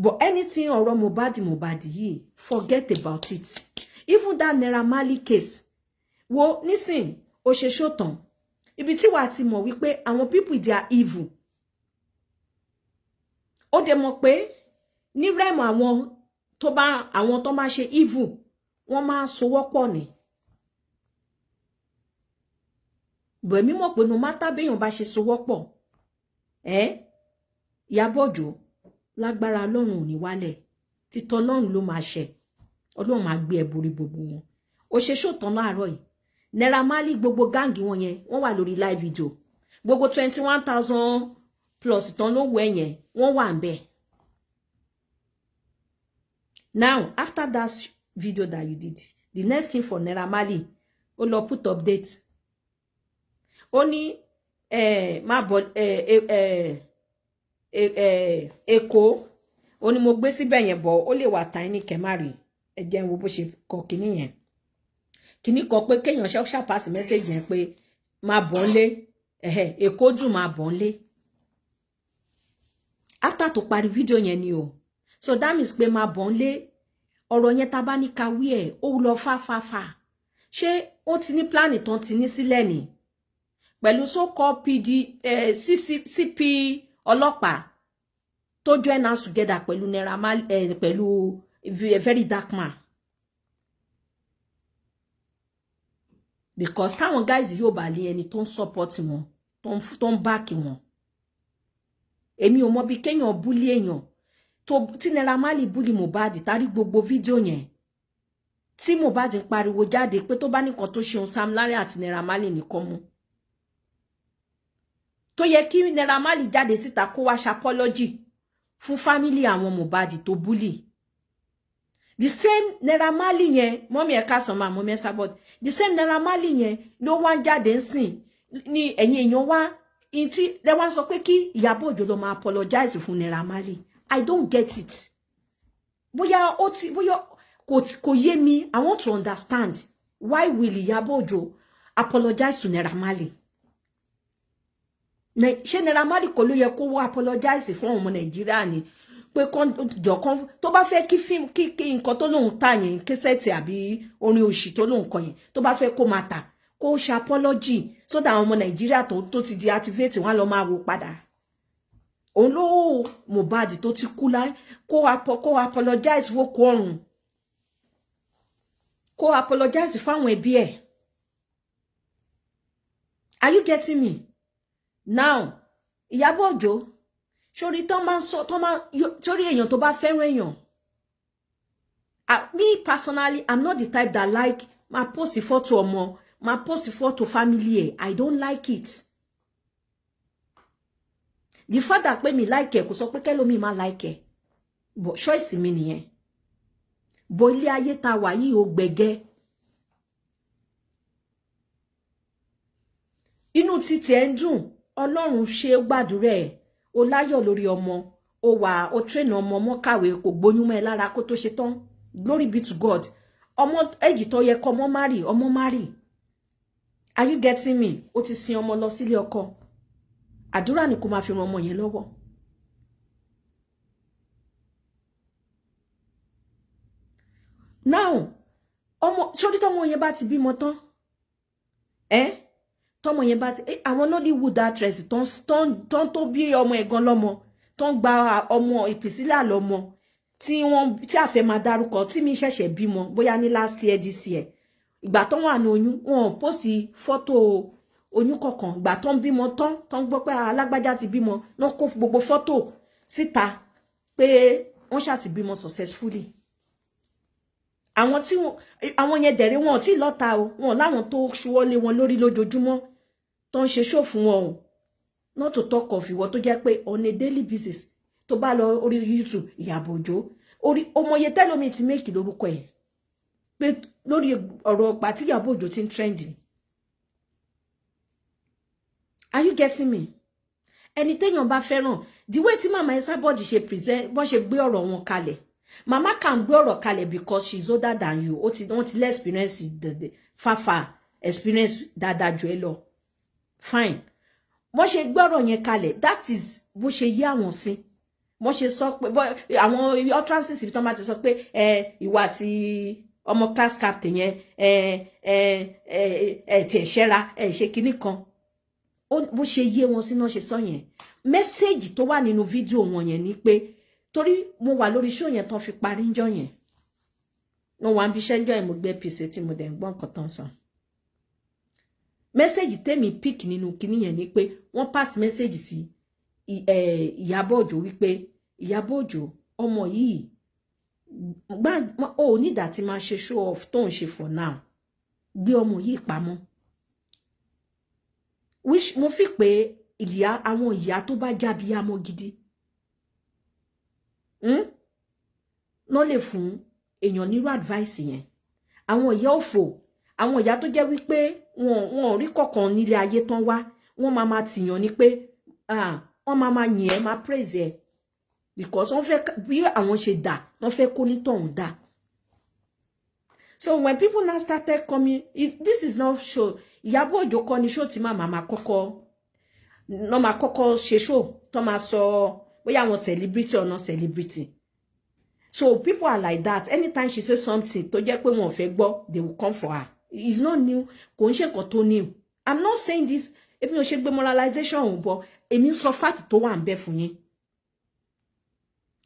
Speaker 1: But anything ọ̀rọ̀ Mohbad yìí forget about it. Even that Naira Marley case wo nísìn ó ṣe ṣòtàn ibi tí wàá ti mọ̀ wípé àwọn people they are evil. Ó dẹ̀ mọ̀ pé ní rẹ́mọ̀ àwọn tó máa ṣe evil wọ́n máa sowọ́ pọ̀ ni. Bọ̀ èmi mọ̀ pé no matter béèyàn bá ṣe sowọ́ pọ̀ Ìyábọ̀ Òjó lágbára Ọlọ́run ò ní wálẹ̀ títọ́ Ọlọ́run ló máa ṣẹ Ọlọ́run máa gbé borí gbogbo wọn. Ó ṣe ṣòtàn láàárọ̀ yìí Naira Marley gbogbo gáǹgì wọn yẹn wọ́n wà lórí live video gbogbo 21,000 plus tán ló wẹ̀ yẹn wọ́n wà ńbẹ̀. Now after that video that you did the next thing for Naira Marley ó lọ put update ó ní má bọ̀ Èkó ó ní mo gbé síbẹ̀ yẹn bọ̀ ó lè wà tiny kẹ́márì ẹ jẹ́ wo bó ṣe kọ kíní yẹn kíní kọ pé kéèyàn ṣe pass message yẹn pé má bọ̀ nlé Èkó dùn má bọ̀ nlé after tó parí video yẹn ni o so that means pé má bọ̀ nlé ọ̀rọ̀ yẹn tá bá ní ká wí ẹ̀ ó lọ fáfáfá ṣé ó ti ní plan tán ti ní sílẹ̀ ni pẹ̀lú so-called CP ọlọ́pàá tó join us together pẹ̀lú Naira Marley pẹ̀lú Very Dark Man because táwọn guys yóò bá lé ẹni tó ń support wọn tó ń back wọn èmi ò mọ̀ bí kéèyàn bully èèyàn tí Naira Marley bully Mohbad tari gbogbo fídíò yẹn tí Mohbad ń pariwo jáde pé tó bá nìkan tó ṣeun Sam Larry àti Naira Marley nìkan mú tó yẹ kí Naira Marley jáde síta kó wá apology fún family àwọn Mohbad tó bully the same Naira Marley yẹn mọ́mí ẹ̀ka sọ̀mọ́ àmọ́ mẹ́sà but the same Naira Marley yẹn ló wá jáde ń sìn ní ẹ̀yìn èèyàn wá tí lẹ́wọ́n sọ pé kí Ìyábọ̀ Òjó lọ máa apologize fún Naira Marley I don't get it bóyá kò yé mi I want to understand why will Ìyábọ̀ Òjó apologize to Naira Marley ṣé Naira Marley kò ló yẹ kó wá apologize fún ọmọ Nàìjíríà ni pé jọ̀kan tó bá fẹ́ kí fíìmù kí nǹkan tó lóun tà yẹn késẹ́ẹ̀tì àbí orin òṣì tó lóun kọ yẹn tó bá fẹ́ kó máa tà kó ṣe apology so that àwọn ọmọ Nàìjíríà tó ti deactivate wọn lọ máa wo padà òun ló Mohbad tó ti kú láì kó apologize fókó ọ̀run kó apologize fáwọn ẹbí ẹ̀. Are you getting me? Now, Ìyábọ̀ Òjó, sórí tán máa ń sọ, sórí èèyàn tó bá fẹ́ràn èèyàn. Me personally, I'm not the type that like my post photo ọmọ, my post photo family. I don't like it. The fact that pé mi like ẹ kò sọ pé kẹ́lòmíì má like ẹ. But choice mi nìyẹn. Bó ilé ayé tá wà yìí ó gbẹ̀gẹ́. Inú títí ẹ̀ ń dùn, Ọlọ́run ṣe gbàdúrà ẹ̀, ó láyọ̀ lórí ọmọ, ó train ọmọ kàwé kò gbóyún mọ́ ẹ lára kó tó ṣe tán. Glory be to God. Ọmọ èjì tó yẹ kó ọmọ marry. Are you getting me? Ó ti sin ọmọ lọ sílé ọkọ. Àdúrà ni kó máa fi ran ọmọ yẹn lọ́wọ́. Now, sórí tọ́mọ yẹn bá ti bímọ tán. Tọ́mọ yẹn bá ti àwọn Nollywood actress ton tó bí ọmọ ẹ̀gan lọ́mọ, ton gba ọmọ ìpìsílẹ̀ lọ́mọ tí a fẹ́ máa dárúkọ tí mi ṣẹ̀ṣẹ̀ bímọ bóyá ní last year this year. Ìgbà ton wà ní oyún, wọ́n post photo oyún kọ̀ọ̀kan. Ìgbà ton bímọ ton gbọ́ pé alágbájá ti bímọ, wọ́n kó gbogbo photo síta pé wọ́n ṣá ti bímọ successfully. Àwọn yẹn dẹ̀rẹ̀ wọn tí lọ́ta o, wọn láwọn tó ṣuwọ́lé wọn lórí lójoojúmọ́ tó ń ṣe show fún wọn o. Not to talk of ìwọ tó jẹ́ pé on a daily basis tó bá lọ orí YouTube Ìyábọ̀ Òjó orí ọmọye tẹ́lómi ti make lórúkọ ẹ̀ pé lórí ọ̀rọ̀ ọgbà tí Ìyábọ̀ Òjó ti ń trending. Are you getting me? Ẹni téèyàn bá fẹ́ràn the way tí Mama Esabod ṣe present bọ́n ṣe gbé ọ̀rọ̀ wọn kalẹ̀. Mama can gbé ọ̀rọ̀ kalẹ̀ because she's older than you. Ó ti less experience far experience dáadáa jù ẹ́ lọ. Fine. Bó ṣe gbé ọ̀rọ̀ yẹn kalẹ̀, that is bó ṣe yé àwọn sí. Bó ṣe sọ pé àwọn utterances ibi tán bá ti sọ pé ìwà àti ọmọ class captain yẹn ti ṣẹ́ra ṣe kinní kan. Bó ṣe yé wọn sí náà ṣe sọ yẹn. Message tó wà nínú fídíò wọn yẹn ni pé torí mo wà lórí show yẹn tán fi parí ńjọ́ yẹn. No wà nbi iṣẹ́ ńjọ́ yẹn mo gbé PC tí mo dẹ̀ ń gbọ́ nǹkan tán sọ. Message tèmi pick nínú kíní yẹn ni pé wọ́n pass message sí Ìyábọ̀ Òjó wípé Ìyábọ̀ Òjó ọmọ yìí ó ní ìdá tí máa ṣe show off tó ń ṣe for now. Gbé ọmọ yìí pamọ́. Which mo fi pé àwọn ìyá tó bá jábíyamọ gidi. No lè fún èèyàn nírú advice yẹn. Àwọn ìyá òfò, àwọn ìyá tó jẹ́ wípé wọn rí kọ̀kan nílé ayé tán wá, wọ́n máa tìyàn ní pé wọ́n máa yìn ẹ́, máa praise ẹ́ because wọ́n fẹ́ bí àwọn ṣe dà, wọ́n fẹ́ kó nítọ̀hún dà. So when people now started coming, this is not show. Ìyábọ̀ Òjó kọ́ ni show tí màmá máa kọ́kọ́ ṣe show tó máa sọ bóyá àwọn celebrity or not celebrity. So people are like that. Anytime she says something, tó jẹ́ pé wọ́n fẹ́ gbọ́, they will come for her. It's not new. Kò ń ṣe nǹkan tó new. I'm not saying this. Èmi ò ṣe gbé moralization but èmi sọ fact tó wà ńbẹ̀ fún yín.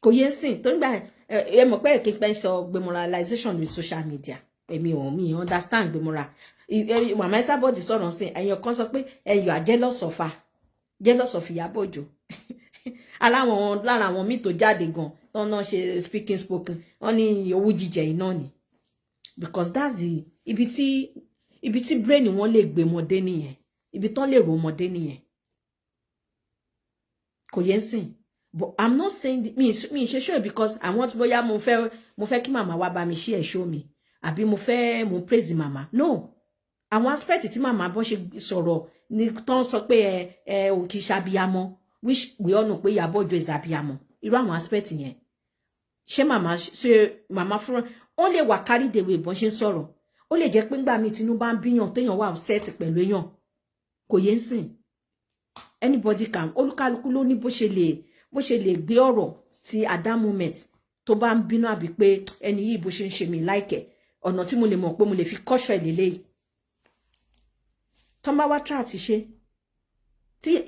Speaker 1: Kò yé sìn tó ń gbà ẹ mọ̀ pé kí n pẹ́ sọ gbé moralization with social media. Èmi ò mi understand gbé moral. Mama Esabod sọ̀rọ̀ sí ẹ̀yàn kan sọ pé you are jealous of her. Jealous of Ìyábọ̀ Òjó. Lára àwọn míì tó jáde gan tán náà ṣe speaking spoken wọ́n ní owó jíjẹ iná ni because that's the ibi tí brain wọn lè gbé ọmọdé nìyẹn, ibi tán lè ro ọmọdé nìyẹn. Kò yé sìn but I'm not saying mi ṣe show because I want bóyá mo fẹ́ kí màmá wá bá mi share show mi àbí mo praise màmá. No, àwọn aspect tí màmá bọ́n ṣe sọ̀rọ̀ ni tán sọ pé ò kì í ṣàbíyamọ which we all know pé Ìyábọ̀ Òjó is àbíyamọ. Irú àwọn aspect yẹn ṣé màmá fún ó lè wà carry the way bọ́n ṣe ń sọ̀rọ̀. Ó lè jẹ́ pé ńgbà mi tinú bá ń bíyàn téèyàn wà upset pẹ̀lú èèyàn. Kò yé sìn. Anybody can olúkálùkù ló ní bó ṣe lè gbé ọ̀rọ̀ tí at that moment tó bá ń bínú àbí pé ẹni yìí bó ṣe ń ṣe mí láìkẹ́ ọ̀nà tí mo lè mọ̀ pé mo lè fi kọ́ṣọ́ ẹ̀ lélẹ́yìí tó bá wá tra àti ṣe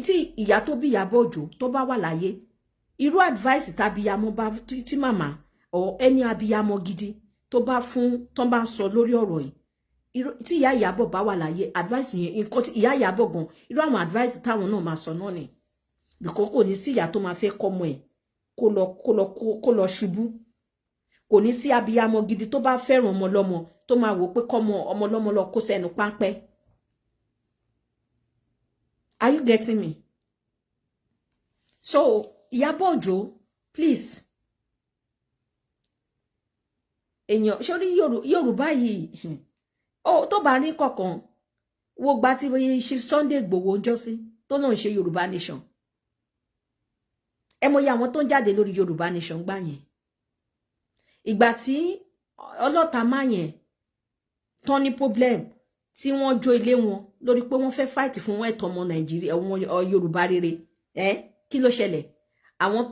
Speaker 1: tí ìyá tó bí Ìyábọ̀ Òjó tó bá wà láyé irú advice tàbíyamọ bá tí màmá or ẹni abiyamọ gidi tó bá fún tó bá ń sọ lórí ọ̀rọ̀ yìí tí ìyá Ìyábọ̀ bá wà láyé advice yẹn nǹkan tí ìyá Ìyábọ̀ gan irú àwọn advice táwọn náà máa sọ náà ni because kò ní sí ìyá tó máa fẹ́ kọ́mọ ẹ̀ kó lọ ṣubú kò ní sí abiyamọ gidi tó bá fẹ́ràn ọmọ lọ́mọ tó máa wò pé kọ́mọ ọmọ lọ́mọ lọ kó sẹ́nu páńpẹ́. Are you getting me? So Ìyábọ̀ Òjó please èèyàn sórí Yorùbá yìí tó bá ní kọ̀ọ̀kan wo gba tí ṣe Sunday Igboho ń jọ sí tó náà ń ṣe Yorùbá nation ẹ mọ̀ iye àwọn tó ń jáde lórí Yorùbá nation gbà yẹn ìgbà tí ọlọ́ta máa yẹn tán ní problem tí wọ́n jó ilé wọn lórí pé wọ́n fẹ́ fight fún ẹ̀tọ́ ọmọ Nàìjíríà ọmọ Yorùbá rere kí ló ṣẹlẹ̀ àwọn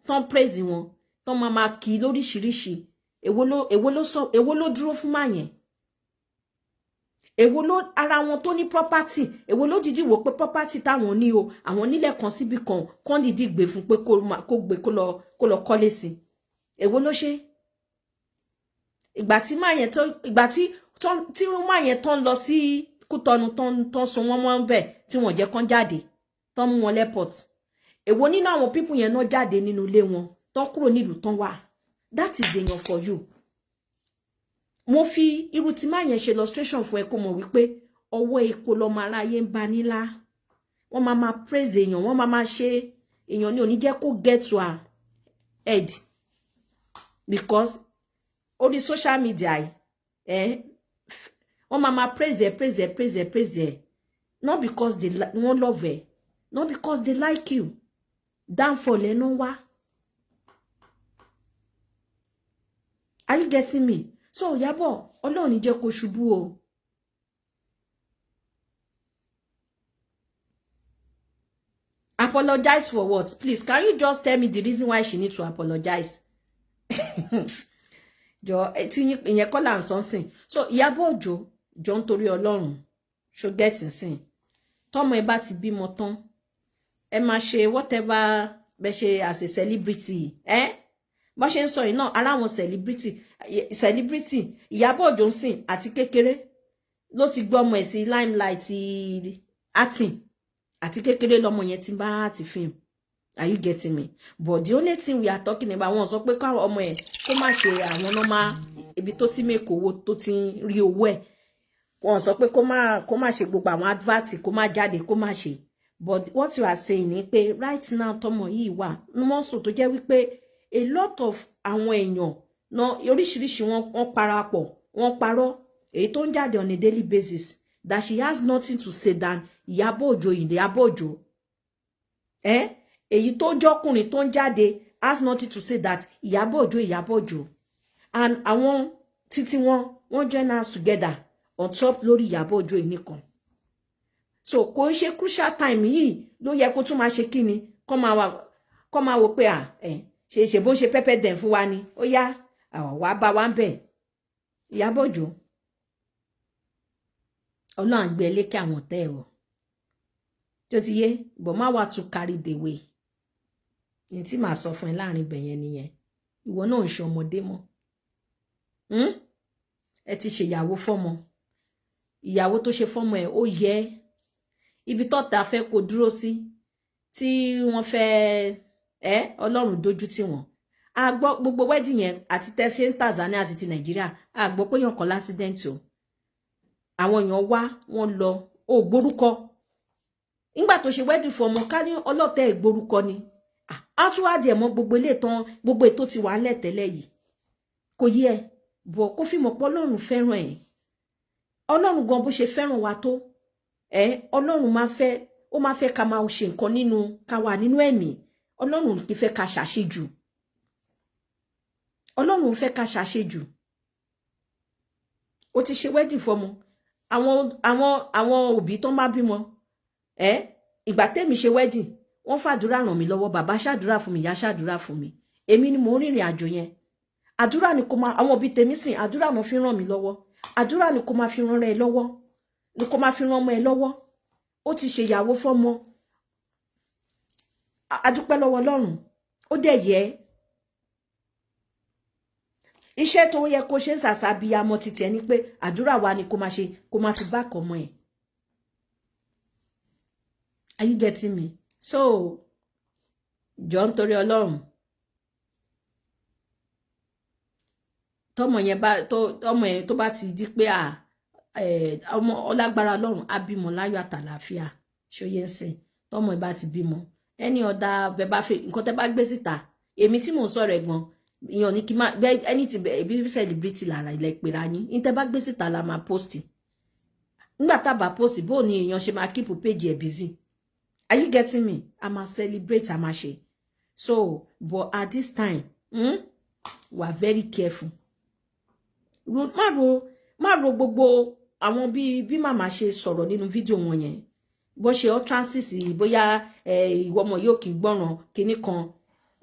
Speaker 1: tán praise wọn tán máa kí lóríṣiríṣi èwo ló dúró fún máa yẹn èwo ló ara wọn tó ní property èwo ló dìdí wò pé property táwọn ní o àwọn nílẹ̀ kan síbi kan dìdí gbé fún pé kó gbé kó lọ kọ́lé sí èwo ló ṣe ìgbà tí máa yẹn tó ìgbà tí máa yẹn tán lọ sí Kútọ̀nù tán so wọ́n mọ́ bẹ̀ tí wọ́n jẹ́ kán jáde tán mú wọn airport èwo nínú àwọn people yẹn náà jáde nínú ilé wọn tán kúrò nílùú tán wà that is èèyàn for you. Mo fi irú tí máa yẹn ṣe illustration fún ẹ kó mọ̀ wípé ọwọ́ epo lọmọ aráyé ń bá nílá wọ́n máa praise èèyàn wọ́n máa ṣe èèyàn ní òní jẹ́ kó get to her head because orí social media wọ́n máa praise not because they wọ́n love her not because they like you downfall ẹ̀ náà wá. Are you getting me? So Ìyábọ̀ Ọlọ́run ní jẹ́ kó ṣubú o. Apologize for what? Please, can you just tell me the reason why she needs to apologize? Jọ tí ìyẹn kọ́ là ń sọ sìn. So Ìyábọ̀ Òjó jọ ń torí Ọlọ́run ṣó get nsìn. Tọ́mọ ẹ bá ti bímọ tán ẹ máa ṣe whatever bẹ́ ṣe as a celebrity bó ṣe ń sọ yìí náà ara wọn celebrity Ìyábọ̀ Òjó ń sìn àti kékeré ló ti gbọ́ ọmọ ẹ̀ sí limelight acting àti kékeré lọmọ yẹn ti bá àti film. Are you getting me? But the only thing we are talking about wọn sọ pé káwọn ọmọ ẹ̀ kó má ṣe àwọn normal ibi tó ti make owó tó ti rí owó ẹ̀ wọn sọ pé kó má ṣe gbogbo àwọn advert kó má jáde kó má ṣe. But what you are saying ni pé right now tọmọ yìí wà mọ́sùn tó jẹ́ wípé a lot of àwọn èèyàn náà oríṣiríṣi wọn parapọ̀ wọn parọ́ èyí tó ń jáde on a daily basis that she has nothing to say than Ìyábọ̀ Òjó Ìyábọ̀ Òjó èyí tó jọkùnrin tó ń jáde has nothing to say that Ìyábọ̀ Òjó Ìyábọ̀ Òjó and àwọn títí wọn join us together on top lórí Ìyábọ̀ Òjó nìkan. So kò ń ṣe crucial time yìí ló yẹ kó tún máa ṣe kíni kó máa wò pé ṣe bó ṣe pẹ́pẹ́ dẹ̀ fún wa ni ó yá wàá bá wa ń bẹ̀. Ìyábọ̀ Òjó Ọlọ́run àgbẹ̀ lékè àwọn tẹ́ ẹ̀ wọ̀ tó ti yé bọ̀ má wà tún carry the way ní tí màá sọ fún ẹ láàrin ibẹ̀ yẹn nìyẹn ìwọ náà ń ṣe ọmọdé mọ́ ẹ ti ṣèyàwó fọ́mọ ìyàwó tó ṣe fọ́mọ ẹ ó yẹ ibi tọ́ta fẹ́ kó dúró sí tí wọ́n fẹ́ Ọlọ́run dojú tì wọ́n a gbọ́ gbogbo wedding yẹn àti tẹ́sí ní Tanzania àti ti Nàìjíríà a gbọ́ pé yàn kan lásìdẹ́ǹtì o àwọn èèyàn wá wọ́n lọ ó gbórúkọ nígbà tó ṣe wedding fún ọmọ ká ní ọlọ́tẹ̀ ìgbórúkọ ni a tún wá díẹ̀ mọ́ gbogbo ilé tán gbogbo ètò ti wà lẹ́tẹ̀lẹ̀ yìí kò yí ẹ bọ̀ kó fi mọ̀ pé Ọlọ́run fẹ́ràn ẹ̀ Ọlọ́run gan bó ṣe fẹ́ràn wa tó Ọlọ́run máa fẹ́ ká máa ṣe nǹkan nínú ká wà nínú ẹ̀mí Ọlọ́run kì í fẹ́ ká ṣàṣejù Ọlọ́run fẹ́ ká ṣàṣejù ó ti ṣe wedding fọ́mọ àwọn òbí tó má bímọ ìgbà tẹ́mi ṣe wedding wọ́n fàdúrà ràn mí lọ́wọ́ bàbá ṣàdúrà fún mi ìyá ṣàdúrà fún mi èmi ni mo rìnrìn àjò yẹn àdúrà ni kó máa àwọn òbí tèmi sìn àdúrà mo fi ràn mí lọ́wọ́ àdúrà ni kó máa fi ràn ẹ lọ́wọ́ ni kó máa fi ràn ọmọ ẹ lọ́wọ́ ó ti ṣe ìyàwó fọ́mọ adúpẹ́ lọ́wọ́ Ọlọ́run ó dẹ̀ yẹ iṣẹ́ tó yẹ kó ṣe sàṣà bí amọ títí ẹni pé àdúrà wa ni kó máa ṣe kó máa fi bá ọmọ ẹ. Are you getting me? So jọ nítorí Ọlọ́run tọmọ yẹn tó bá ti di pé ọmọ ọlágbára Ọlọ́run á bímọ láyọ̀ àtàlàáfíà ṣóyẹ ń sìn tọmọ ẹ bá ti bímọ ẹni ọ̀dà bẹ bá fẹ́ nǹkan tẹ́ bá gbé síta èmi tí mò ń sọ̀rọ̀ ẹ̀gbọ́n ìyàn ní kí má ẹni tí ẹbí celebrity lára ilẹ̀ ìpèrà yín ní tẹ́ bá gbé síta la máa post nígbà tá bá post bó ni èèyàn ṣe máa keep page ẹ̀ busy. Are you getting me? I must celebrate a ṣe. So but at this time we are very careful. Má ro gbogbo àwọn bí màmá ṣe sọ̀rọ̀ nínú fídíò wọn yẹn bó ṣe utterances bóyá ìwọ ọmọ yóò kì í gbọ́ràn kinní kan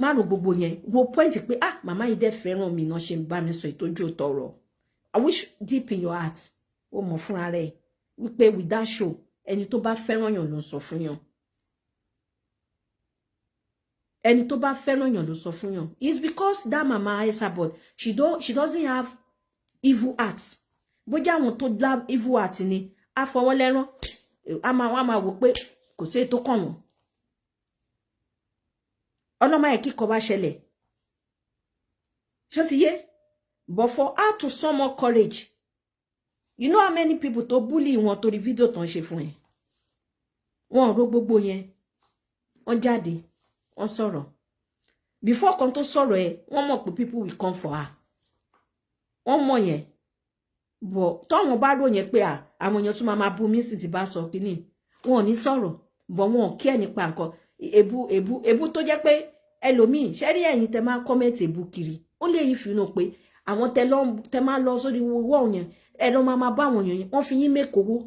Speaker 1: má ro gbogbo yẹn ro point pé màmá yìí dẹ̀ fẹ́ràn mi náà ṣe ń bá mi sọ ìtọ́jú òtọ̀rọ̀. I wish deep in your heart ó mọ̀ fúnra rẹ̀ wípé with that show ẹni tó bá fẹ́ràn yàn ló sọ fún yàn ẹni tó bá fẹ́ràn yàn ló sọ fún yàn. It's because that mama Esabod she doesn't have evil hearts bójá àwọn tó dá evil heart ni a fọwọ́ lẹ́rán a máa wò pé kò sí ètò kàn wọ́n ọlọ́mọ ẹ̀ kíkọ bá ṣẹlẹ̀ ṣó ti yé but for her to some more courage you know how many people tó bully wọn torí fídíò tán ṣe fún ẹ wọn ro gbogbo yẹn wọ́n jáde wọ́n sọ̀rọ̀ before kan tó sọ̀rọ̀ ẹ wọ́n mọ̀ pé people will come for her wọ́n mọ̀ yẹn bọ̀ tọ́wọ́n bá rò yẹn pé àwọn èèyàn tún máa bú mí sì ti bá sọ kínní wọn ò ní sọ̀rọ̀ bọ̀ wọn ò kí ẹ̀ nípa nǹkan èbú tó jẹ́ pé ẹlòmíì ṣẹ́rí ẹ̀yin tẹ máa kọ́mẹ̀tì èbú kiri ó lè yí fi hàn pé àwọn tẹ máa lọ sórí wọ́ọ̀ yẹn ẹ lọ́ máa bá àwọn èèyàn yẹn wọ́n fi yín mẹ́kọ̀ọ́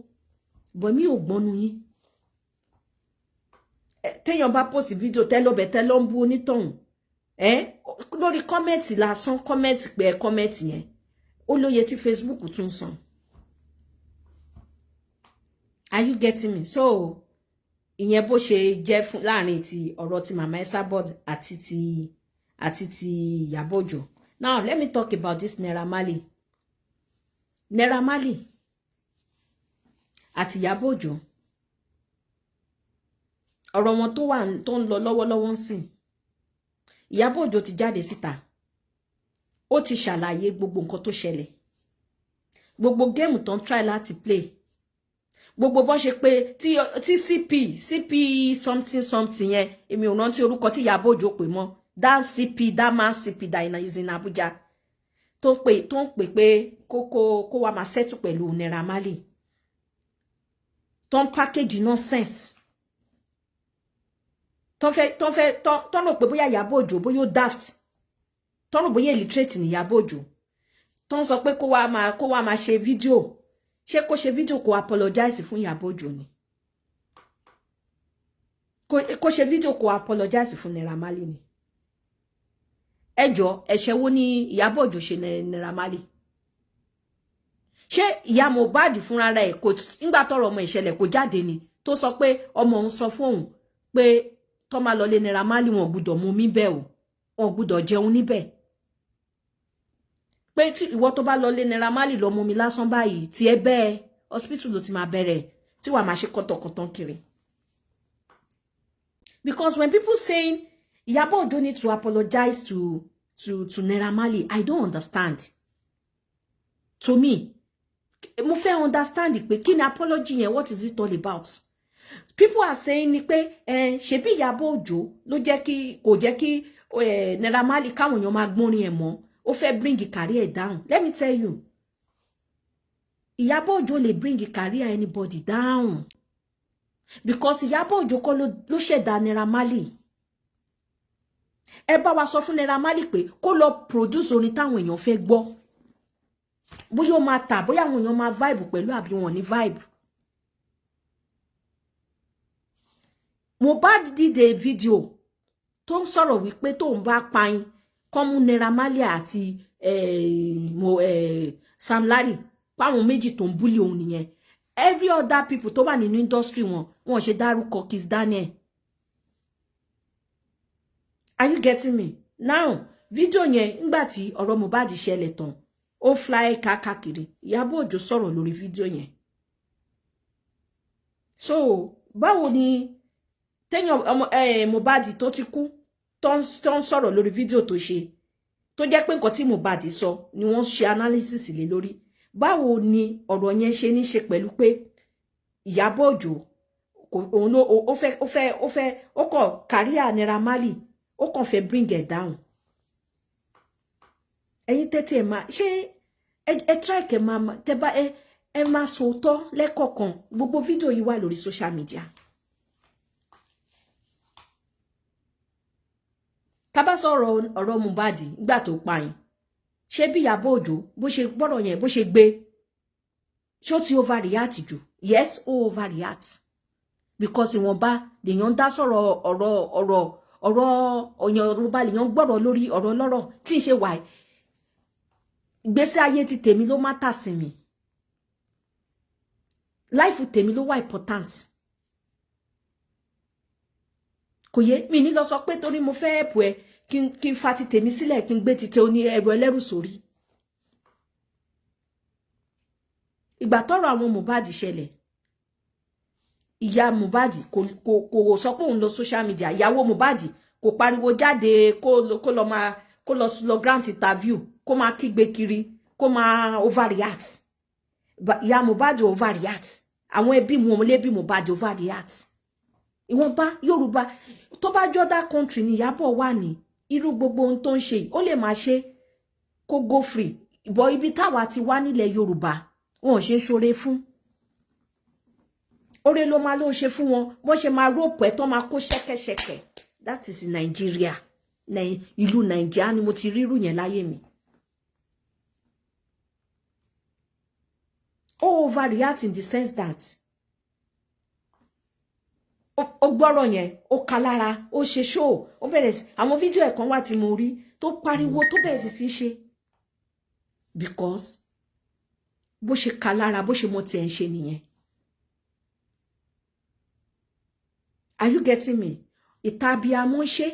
Speaker 1: bọ̀ mí ò gbọ́nu yín téèyàn bá post fídíò tẹ́lọ́bẹ̀ tẹ́lọ́ ń bú onítọ̀hún lórí kọ́mẹ̀tì lásán kọ́mẹ̀tì pé kọ́mẹ̀tì yẹn ó lóye tí Facebook tún san. Are you getting me? So ìyẹn bó ṣe jẹ́ fún láàrin ti ọ̀rọ̀ ti mama Esabod àti ti Ìyábọ̀ Òjó. Now let me talk about this Naira Marley àti Ìyábọ̀ Òjó. Ọ̀rọ̀ wọn tó ń lọ lọ́wọ́lọ́wọ́ ń sìn. Ìyábọ̀ Òjó ti jáde síta. Ó ti ṣàlàyé gbogbo nǹkan tó ṣẹlẹ̀. Gbogbo géèmù tó ń try láti play. Gbogbo bó ṣe pé tí CP something yẹn èmi ò rántí orúkọ tí Ìyábọ̀ Òjó pè mọ́. That man CP that is in Abuja. Tó ń pè pé kó wá máa settle pẹ̀lú Naira Marley. Tó ń package nonsense. Tó rò pé bóyá Ìyábọ̀ Òjó bóyá ó daft tó rò bóyá illiterate ní Ìyábọ̀ Òjó tó ń sọ pé kó wá máa ṣe fídíò ṣé kó ṣe fídíò kó apologize fún Ìyábọ̀ Òjó ni kó ṣe fídíò kó apologize fún Naira Marley ni ẹjọ́ ẹ̀ṣẹ̀ wo ni Ìyábọ̀ Òjó ṣe Naira Marley ṣé ìyá Mohbad fúnra rẹ̀ kò nígbà tọ́rọ̀ ọmọ ìṣẹ̀lẹ̀ kò jáde ni tó sọ pé ọmọ òun sọ fún òun pé tó máa lọ lé Naira Marley wọn gbọ́dọ̀ mú mi bẹ́ẹ̀ o wọn gbọ́dọ̀ jẹun níbẹ̀ pé tí ìwọ tó bá lọ lé Naira Marley lọ mú mi lásán báyìí tí ẹ bẹ́ẹ̀ hospital ló ti máa bẹ̀rẹ̀ tí wàá máa ṣe kọ́tọ̀kọ́tọ̀ kiri. Because when people saying Ìyábọ̀ Òjó need to apologize to Naira Marley, I don't understand. To me, mo fẹ́ understand pé kí ni apology yẹn, what is it all about? People are saying ni pé ṣebí Ìyábọ̀ Òjó ló jẹ́ kò jẹ́ kí Naira Marley káwọn èèyàn máa gbórin ẹ̀ mọ́ ó fẹ́ bring career down. Let me tell you, Ìyábọ̀ Òjó lè bring career anybody down because Ìyábọ̀ Òjó kọ́ ló ṣẹ̀dá Naira Marley. Ẹ bá wa sọ fún Naira Marley pé kó lọ produce orin táwọn èèyàn fẹ́ gbọ́ bóyá ó máa tà bóyá àwọn èèyàn máa vibe pẹ̀lú àbí wọn ní vibe. Mohbad did a video tó ń sọ̀rọ̀ wípé tóun bá payin kọ́ mú Naira Marley àti Sam Larry páwọn méjì tó ń búlì òun nìyẹn. Every other people tó wà nínú industry wọn ṣe dárúkọ Kiss Daniel. Are you getting me? Now, video yẹn ngbà tí ọ̀rọ̀ Mohbad ṣẹlẹ̀ tán, ó fly káàkiri. Ìyábọ̀ Òjó sọ̀rọ̀ lórí video yẹn. So, báwo ni téèyàn Mohbad tó ti kú tó ń sọ̀rọ̀ lórí video tó ṣe, tó jẹ́ pé nǹkan tí Mohbad sọ ni wọ́n ṣe analysis lé lórí. Báwo ni ọ̀rọ̀ yẹn ṣe ní ṣe pẹ̀lú pé Ìyábọ̀ Òjó òun ló ó kọ̀ career Naira Marley, ó kàn fẹ́ bring it down. Ẹ̀yin tètè ẹ máa ṣe ẹ try kẹ́ máa tẹ́ bá ẹ máa sòótọ́ lẹ́kọ̀ọ̀kan. Gbogbo fídíò yìí wà lórí social media. Tá bá sọ̀rọ̀ ọ̀rọ̀ Mohbad nígbà tó pààyàn, ṣé bí Ìyábọ̀ Òjó bó ṣe gbọ́rọ̀ yẹn bó ṣe gbé, ṣó ti overreact jù? Yes, ó overreact. Because ìwọ̀nba lèèyàn dá sọ̀rọ̀ ọ̀rọ̀ Yorùbá lèèyàn gbọ́rọ̀ lórí ọ̀rọ̀ lọ́rọ̀ tí ń ṣe wà. Ìgbésí ayé ti tèmi ló má tà sí mi. Life tèmi ló wà important. Kò yé mi ní lọ sọ pé torí mo fẹ́ ẹ̀pù ẹ kí n fa ti tèmi sílẹ̀ kí n gbé ti tẹ oní ẹrù ẹlẹ́rù sórí. Ìgbà tọ́rọ̀ àwọn Mohbad ṣẹlẹ̀, ìyá Mohbad kò sọ pé òun lọ social media. Ìyàwó Mohbad kò pariwo jáde kó lọ grant interview kó máa kígbe kiri kó máa overreact. Ìyá Mohbad overreact. Àwọn ẹbí mọ̀lẹ́bí Mohbad overreact. Ìwọ̀nba Yorùbá tó bá jọ́dá country ni Ìyábọ̀ wà ní irú gbogbo ohun tó ń ṣe ó lè máa ṣe kó go free. Ìbọ̀ ibi táwa ti wá nílẹ̀ Yorùbá wọn ò ṣe ṣoore fún. Ore ló máa ló ṣe fún wọn bó ṣe máa rope ẹ̀ tó máa kó ṣẹ́kẹ́ṣẹkẹ̀. That is in Nigeria. Ìlú Nàìjíríà ni mo ti rírú yẹn láyé mi. Ó overreact in the sense that ó gbọ́rọ̀ yẹn ó ka lára ó ṣe show ó bẹ̀rẹ̀ sí àwọn fídíò ẹ̀kan wà tí mo rí tó pariwo tó bẹ̀rẹ̀ sí ṣe because bó ṣe ka lára bó ṣe mọ tiẹ̀ ń ṣe nìyẹn. Are you getting me? Ìtàbíamọ́ ṣe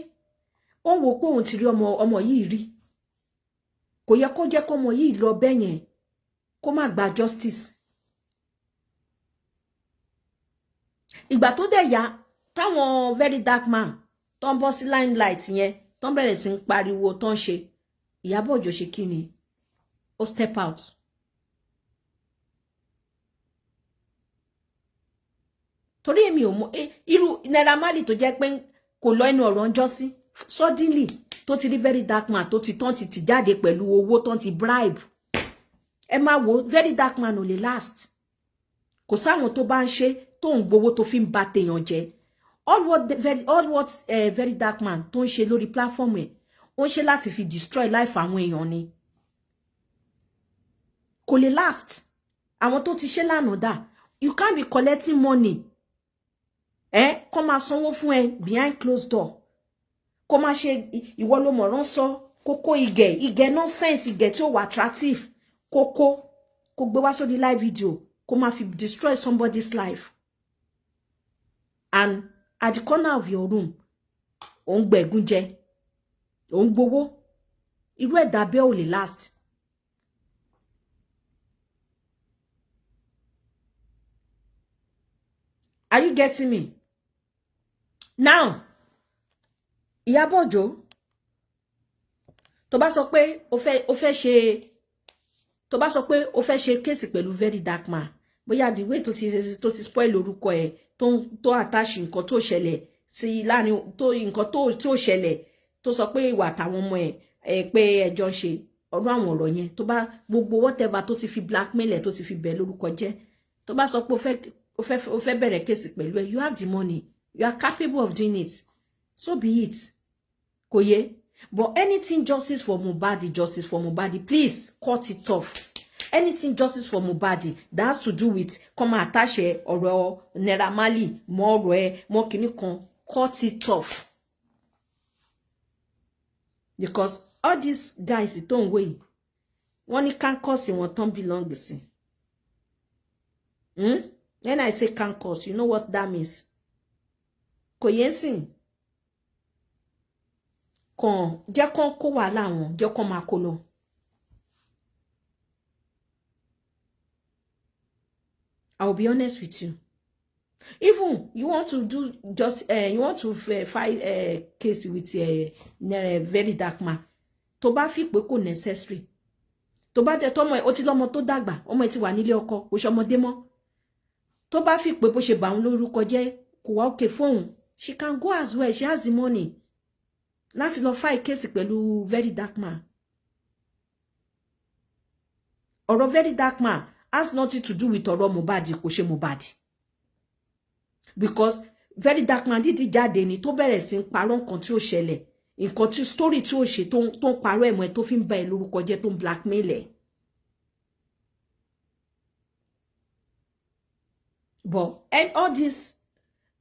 Speaker 1: ó wò pé òun ti rí ọmọ yìí rí, kò yẹ kó jẹ́ kó ọmọ yìí lọ bẹ́ẹ̀ yẹn kó má gba justice. Ìgbà tó dẹ̀ yá táwọn very dark man tó ń bọ́ sí limelight yẹn tó ń bẹ̀rẹ̀ sí ń pariwo tó ń ṣe, Ìyábọ̀ Òjó ṣe kí ni? Ó step out. Torí èmi ò mọ̀ irú Naira Marley tó jẹ́ pé kò lọ inú ọ̀rọ̀ ńjọ́ sí suddenly tó ti rí very dark man tó ti tán ti jáde pẹ̀lú owó tán ti bribe. Ẹ máa wo very dark man ò lè last. Kò sáwọn tó bá ń ṣe tó ń gbowó tó fi ń ba tèèyàn jẹ. All what very dark man tó ń ṣe lórí platform ẹ̀ ó ń ṣe láti fi destroy life àwọn èèyàn ni. Kò lè last. Àwọn tó ti ṣe lánàá dà. You can't be collecting money. Kó máa sanwó fún ẹ behind closed door. Kó máa ṣe ìwọ ló mọ̀rán sọ kókó ìgẹ̀ nonsense ìgẹ̀ tí ó wà attractive kókó kó gbé wá sórí live video kó máa fi destroy somebody's life. And at the corner of your room ó ń gbẹ̀gún jẹ ó ń gbowó irú ẹ̀dá bẹ́ẹ̀ ò lè last. Are you getting me? Now, Ìyábọ̀ Òjó, tó bá sọ pé ó fẹ́ ṣe case pẹ̀lú very dark man, bóyá the way tó ti spoil orúkọ ẹ̀ tó attach nǹkan tó ṣẹlẹ̀ sí láàrin tó nǹkan tó ṣẹlẹ̀ tó sọ pé ìwà àtàwọn ọmọ ẹ̀ pé ẹjọ́ ṣe ọ̀rọ̀ àwọn ọ̀rọ̀ yẹn tó bá gbogbo whatever tó ti fi blackmail ẹ̀ tó ti fi bẹ̀ lórúkọ jẹ́ tó bá sọ pé ó fẹ́ bẹ̀rẹ̀ case pẹ̀lú ẹ̀, you have the money, you are capable of doing it, so be it. Kò yé. But anything justice for Mohbad, please cut it off. Anything justice for Mohbad that has to do with come attach ọ̀rọ̀ Naira Marley mọ́ ọ̀rọ̀ ẹ mọ́ kìíní kan, cut it off. Because all these guys tó ń wé yìí wọ́n ní cancus wọn tán belong sí. When I say cancus, you know what that means? Kò yẹn sìn kàn jẹ́ kán kó wàhálà wọn jẹ́ kán máa kó lọ. I'll be honest with you. Even you want to do just you want to fight a case with a very dark man. Tó bá fi pé kò necessary. Tó bá jẹ́ tọ́mọ ẹ̀ ó ti lọ́mọ tó dàgbà, ọmọ ẹ̀ ti wà nílé ọkọ, kò ṣọmọdé mọ́. Tó bá fi pé bó ṣe bà ń lórúkọ jẹ́ kò wá okay fóun. She can go as well. She has the money. Láti lọ fight case pẹ̀lú very dark man. Ọ̀rọ̀ very dark man has nothing to do with ọ̀rọ̀ Mohbad kò ṣe Mohbad. Because very dark man dídí jáde ni tó bẹ̀rẹ̀ sí ń parọ́ nǹkan tí ó ṣẹlẹ̀, nǹkan tí story tí ó ṣe tó ń parọ́ ẹ̀mọ́ ẹ̀ tó fi ń ba ẹ̀ lórúkọ jẹ́ tó ń blackmail ẹ̀. But and all this,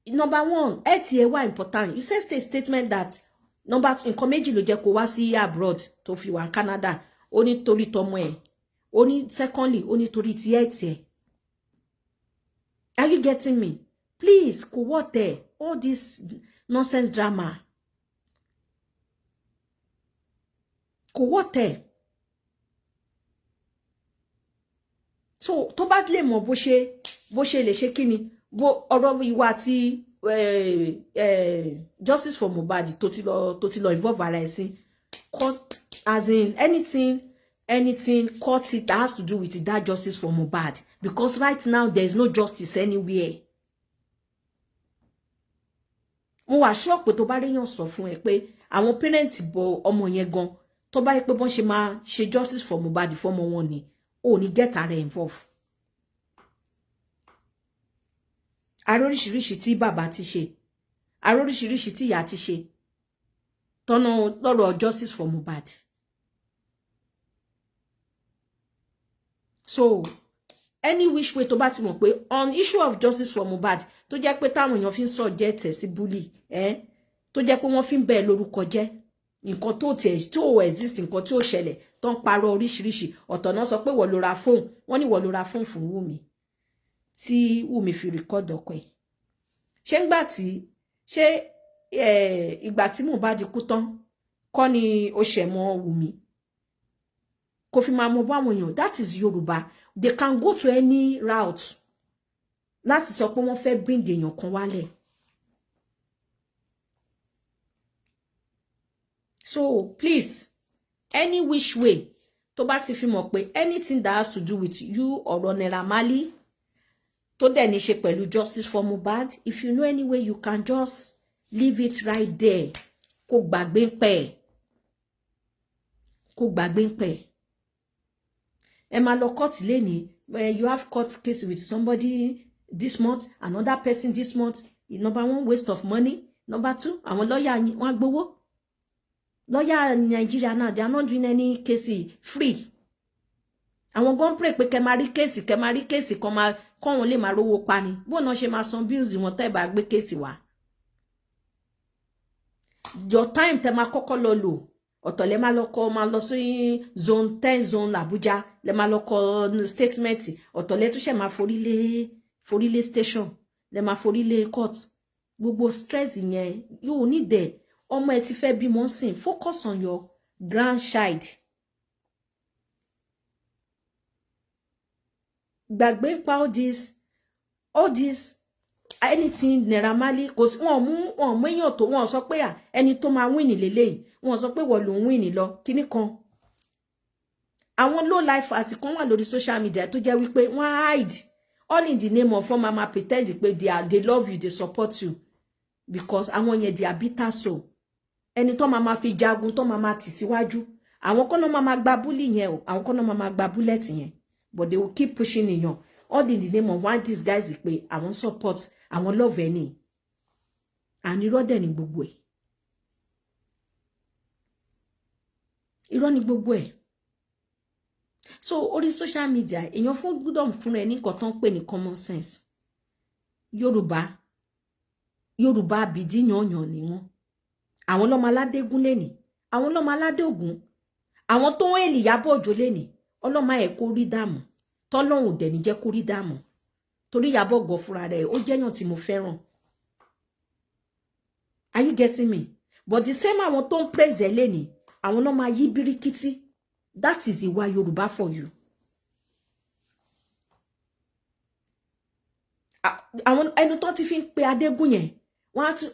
Speaker 1: number one, why important. You said a statement that number two, nǹkan méjì ló jẹ́ kó wá sí abroad tó fi wá Canada. Ó ní torí tọmọ ẹ̀. Ó ní secondly, ó ní torí ti ẹ̀. Are you getting me? Please, kò what there? All this nonsense drama. Kò what there? So, tó bá lè mọ̀ bó ṣe lè ṣe kíni, bó ọ̀rọ̀ ìwà tí Justice for Mohbad tó ti lọ involve ara ẹ̀ sí court, as in anything court it that has to do with that Justice for Mohbad, because right now there is no justice anywhere. Mo wà sure pé tó bá réyàn sọ fún ẹ pé àwọn parents bo ọmọ yẹn gan tó bá yẹ pé bọ́n ṣe máa ṣe Justice for Mohbad fọ́mọ wọn ni ò ní get ara involve. Aróríṣiríṣi tí bàbá ti ṣe, aróríṣiríṣi tí ìyá ti ṣe tọ́nà lọ́rọ̀ Justice for Mohbad. So any which way tó bá ti mọ̀ pé on issue of Justice for Mohbad tó jẹ́ pé táwọn èèyàn fi ń sọ jẹ́ tẹ̀ sí bully tó jẹ́ pé wọ́n fi ń bẹ́ẹ̀ lórúkọ jẹ́ nǹkan tó exist, nǹkan tí ó ṣẹlẹ̀ tó ń parọ́ oríṣiríṣi. Ọ̀tọ̀ náà sọ pé wọ́n ló ra fóònù, wọ́n ní wọ́n ló ra fóònù fún Wùmí tí Wùmí fi record ọkọ ẹ̀. Ṣé ńgbà tí ìgbà tí Mohbad kú tán kọ́ ni ó ṣẹ̀ mọ́ Wùmí kò fi máa mọ báwọn èèyàn. That is Yorùbá. They can go to any route láti sọ pé wọ́n fẹ́ bring èèyàn kan wálẹ̀. So please, any which way tó bá ti fi mọ̀ pé anything that has to do with you ọ̀rọ̀ Naira Marley tó dẹ̀ ní ṣe pẹ̀lú Justice for Mohbad, if you know any way you can just leave it right there. Kò gbàgbé ń pẹ́. Kò gbàgbé ń pẹ́. Ẹ máa lọ court lẹ́ni, you have court case with somebody this month, another person this month. Number one, waste of money. Number two, àwọn lawyer wọ́n gbowó. Lawyer in Nigeria now, they are not doing any case free. Àwọn gan pray pé kẹ́ máa rí case kan wọ́n lè máa rówó pa ni. Bó náà ṣe máa san bills wọn tẹ́ bá gbé case wá. Your time tẹ́ máa kọ́kọ́ lọ lò. Ọ̀tọ̀ lẹ máa lọ sí zone 10 zone Abuja, lẹ máa lọ kọ statement. Ọ̀tọ̀ lẹ tún ṣe máa forílé station, lẹ máa forílé court. Gbogbo stress yẹn you need there. Ọmọ ẹ ti fẹ́ bímọ sìn, focus on your grandchild. Gbàgbé pa all this anything Naira Marley kò sí wọ́n mú èèyàn tó wọ́n sọ pé ẹni tó máa win lélẹ́yìí, wọ́n sọ pé wọ́n ló ń win lọ kíní kan. Àwọn low life àsìkò wà lórí social media tó jẹ́ wípé wọ́n hide all in the name of mama pretend pé they love you, they support you, because àwọn yẹn they are bitter soul. Ẹni tó máa fi jagun tó máa tì síwájú, àwọn kan náà máa gba bully yẹn o, àwọn kan náà máa gba bullet yẹn, but they will keep pushing èèyàn all in the name of why these guys pé àwọn support, àwọn love ẹni. And irọ́ dẹ̀ ni gbogbo ẹ̀. Irọ́ ni gbogbo ẹ̀. So orí social media èèyàn fún gbọ́dọ̀ fún rẹ̀ ní nǹkan tó ń pè ní common sense. Yorùbá bìdí yànyàn ni wọ́n. Àwọn lọ́mọ aládé gún lẹ́ni, àwọn lọ́mọ aládé ògún, àwọn tó ń èlì Ìyábọ̀ Òjó lẹ́ni ọlọ́mọ ẹ̀ kó rí dààmú tọ́lọ́hùn dẹ̀ ní jẹ́ kó rí dààmú torí Ìyábọ̀ gan fúnra rẹ̀ ó jẹ́yàn tí mo fẹ́ràn. Are you getting me? But the same àwọn tó ń praise ẹ lẹ́ni àwọn náà máa yí bíríkítí. That is ìwà Yorùbá for you. Àwọn ẹnu tó ti fi ń pe Adégún yẹn wọ́n á tún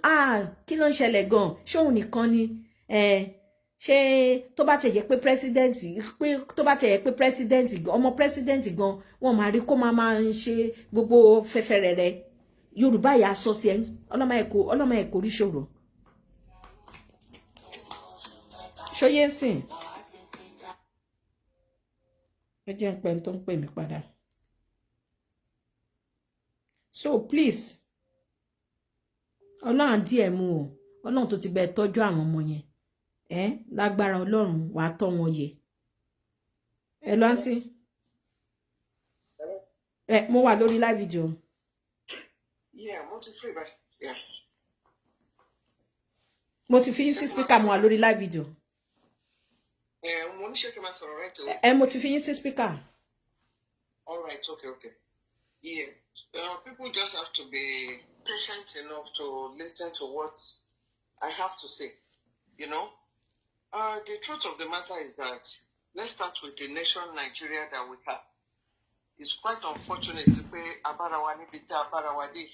Speaker 1: kí ló ń ṣẹlẹ̀ gan ṣé òun nìkan ni ṣé tó bá tẹ̀ jẹ́ pé president ọmọ president gan wọ́n máa rí kó máa ń ṣe gbogbo fẹ́fẹ́rẹ́ rẹ̀ Yorùbá yà sọ sí ẹ ọlọ́mọ ẹ̀kọ́ rí ṣòro ṣóyé sìn ẹ jẹ́ ń pẹ́ tó ń pè mí padà. So please Ọlọ́run díẹ̀ mú o Ọlọ́run tó ti bẹ tọ́jú àwọn ọmọ yẹn lágbára Ọlọ́run wàá tọ́ wọn yẹ ẹ lọ àǹtí mo wà lórí live video. Mo ti fi yín sí speaker mo wà lórí live video.
Speaker 3: Mo ní ṣé kí n máa sọ̀rọ̀ rẹ̀ tó.
Speaker 1: Mo ti fi yín sí speaker.
Speaker 3: All right, okay. Yeah. People just have to be patient enough to listen to what I have to say. You know, the truth of the matter is that let's start with the nation Nigeria that we have. It's quite unfortunate to pay Abarawani Bita Abarawadi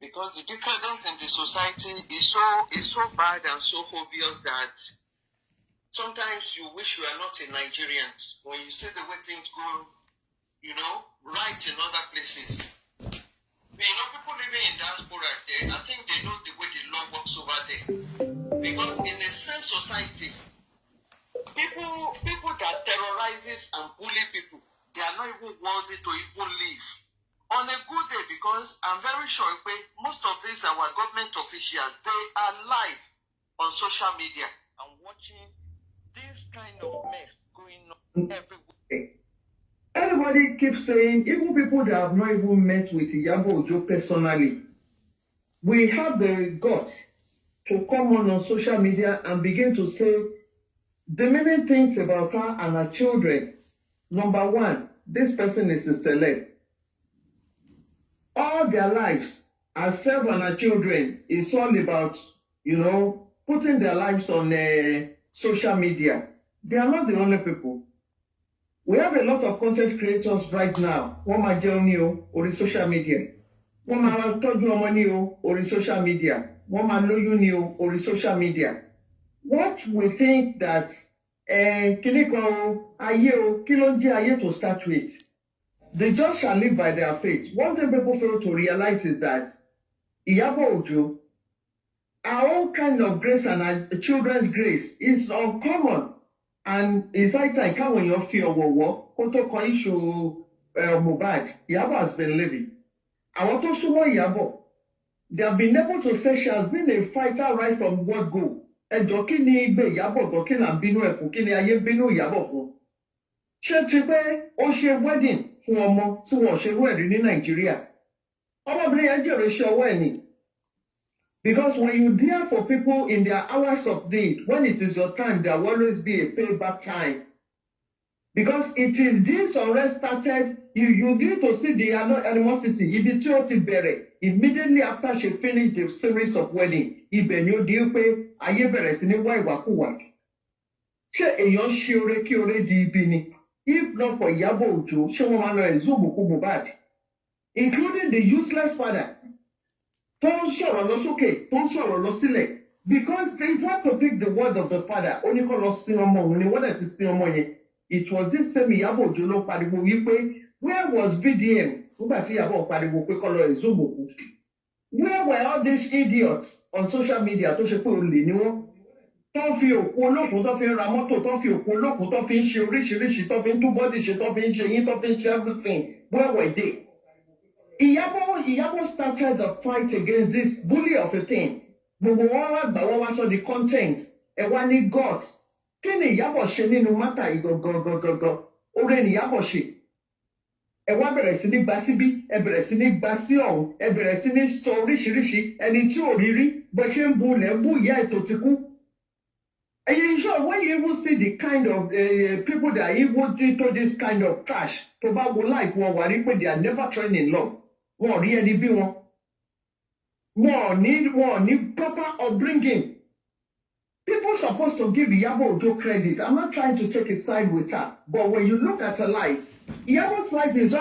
Speaker 3: because the decadence in the society is so bad and so obvious that sometimes you wish you are not a Nigerian when you see the way things go. You know, right in other places. You know, people living in diaspora there, I think they know the way the law works over there. Because in a sane society, people that terrorizes and bully people, they are not even worthy to even live. On a good day, because I'm very sure most of these our government officials, they are live on social media and watching this kind of mess going on everywhere.
Speaker 4: Everybody keeps saying, even people that have not even met with Iyabo Ojo personally, we have the guts to come on social media and begin to say the many things about her and her children. Number one, this person is a celeb. All their lives, herself and her children, is all about, putting their lives on social media. They are not the only people. We have a lot of content creators right now. Wọ́n máa jẹun ní o orí social media. Wọ́n máa tọ́jú ọmọ ní o orí social media. Wọ́n máa lóyún ní o orí social media. What we think that kíní kan o ayé o kí ló ń jẹ́ ayé to start with? The just shall live by their faith. One thing people fail to realize is that Iyabo Ojo, our own kind of grace and our children's grace is uncommon. And it's high time káwọn èèyàn fi ọ̀wọ̀wọ́ kó tó kan issue Mohbad. Iyabo has been living. Àwọn tó súnmọ́ Iyabo, they have been able to say she has been a fighter right from word go. Ẹjọ́ kí ni igbe Iyabo gan kí là ń bínú ẹ̀ fún kí ni ayé ń bínú Iyabo fún? Ṣé ti pé ó ṣe wedding fún ọmọ tí wọ́n ṣe wẹ̀rí ní Nàìjíríà? Ọmọbìnrin yẹn jèrè iṣẹ́ ọwọ́ ẹ̀ ni. Because when you deal for people in their hours of need, when it is your time, there will always be a payback time. Because it is this unrest started, you need to see the animosity. Ibi tí ó ti bẹ̀rẹ̀, immediately after she finished the series of wedding, ibẹ̀ ni ó di pé ayé bẹ̀rẹ̀ sí ní wá ìwàkuwà. Ṣé èèyàn ṣe oore kí oore di ibi ni? If not for Iyabo Ojo, ṣé wọ́n máa lọ ẹ̀zú òkú Mohbad? Including the useless father. Tó ń sọ̀rọ̀ lọ sókè, tó ń sọ̀rọ̀ lọ sílẹ̀. Because they want to pick the word of the father. Ó ní kó lọ sin ọmọ òun ni wọ́n dẹ̀ ti sin ọmọ yẹn. It was this same Iyabo Ojo ló pariwo wípé where was VDM nígbà tí Iyabo pariwo pé kó lọ ẹ̀zú òkú? Where were all these idiots on social media tó ṣe pé olè ni wọ́n? Tó fi òkú olókùn tó fi ń ra mọ́tò, tó fi òkú olókùn tó fi ń ṣe oríṣiríṣi, tó fi ń tú bọ́dì ṣe, tó fi ń ṣe yín, tó fi ń ṣe everything. Where were they? Iyabo started the fight against this bully of a thing. Gbogbo wọn wá gbà wọ́n wá sọ the content. Ẹ wá ní God. Kí ni Iyabo ṣe nínú mátà ìgọ̀gọ̀gọ̀gọ̀? Oore ni Iyabo ṣe. Ẹ wá bẹ̀rẹ̀ sí ní gba síbí, ẹ bẹ̀rẹ̀ sí ní gba sí ọ̀hún, ẹ bẹ̀rẹ̀ sí ní sọ oríṣiríṣi ẹni tí ò rí rí bó ṣe ń bu ilẹ̀ ń bú ìyá ètò ti kú. And you sure when you even see the kind of people that even into this kind of trash, to bá wo life wọn wà rí pé they are never trained in love. Wọn rí ẹni bí wọn. Wọn ní proper upbringing. People supposed to give Iyabo Ojo credit. I'm not trying to take a side with her, but when you look at her life, Iyabo's life is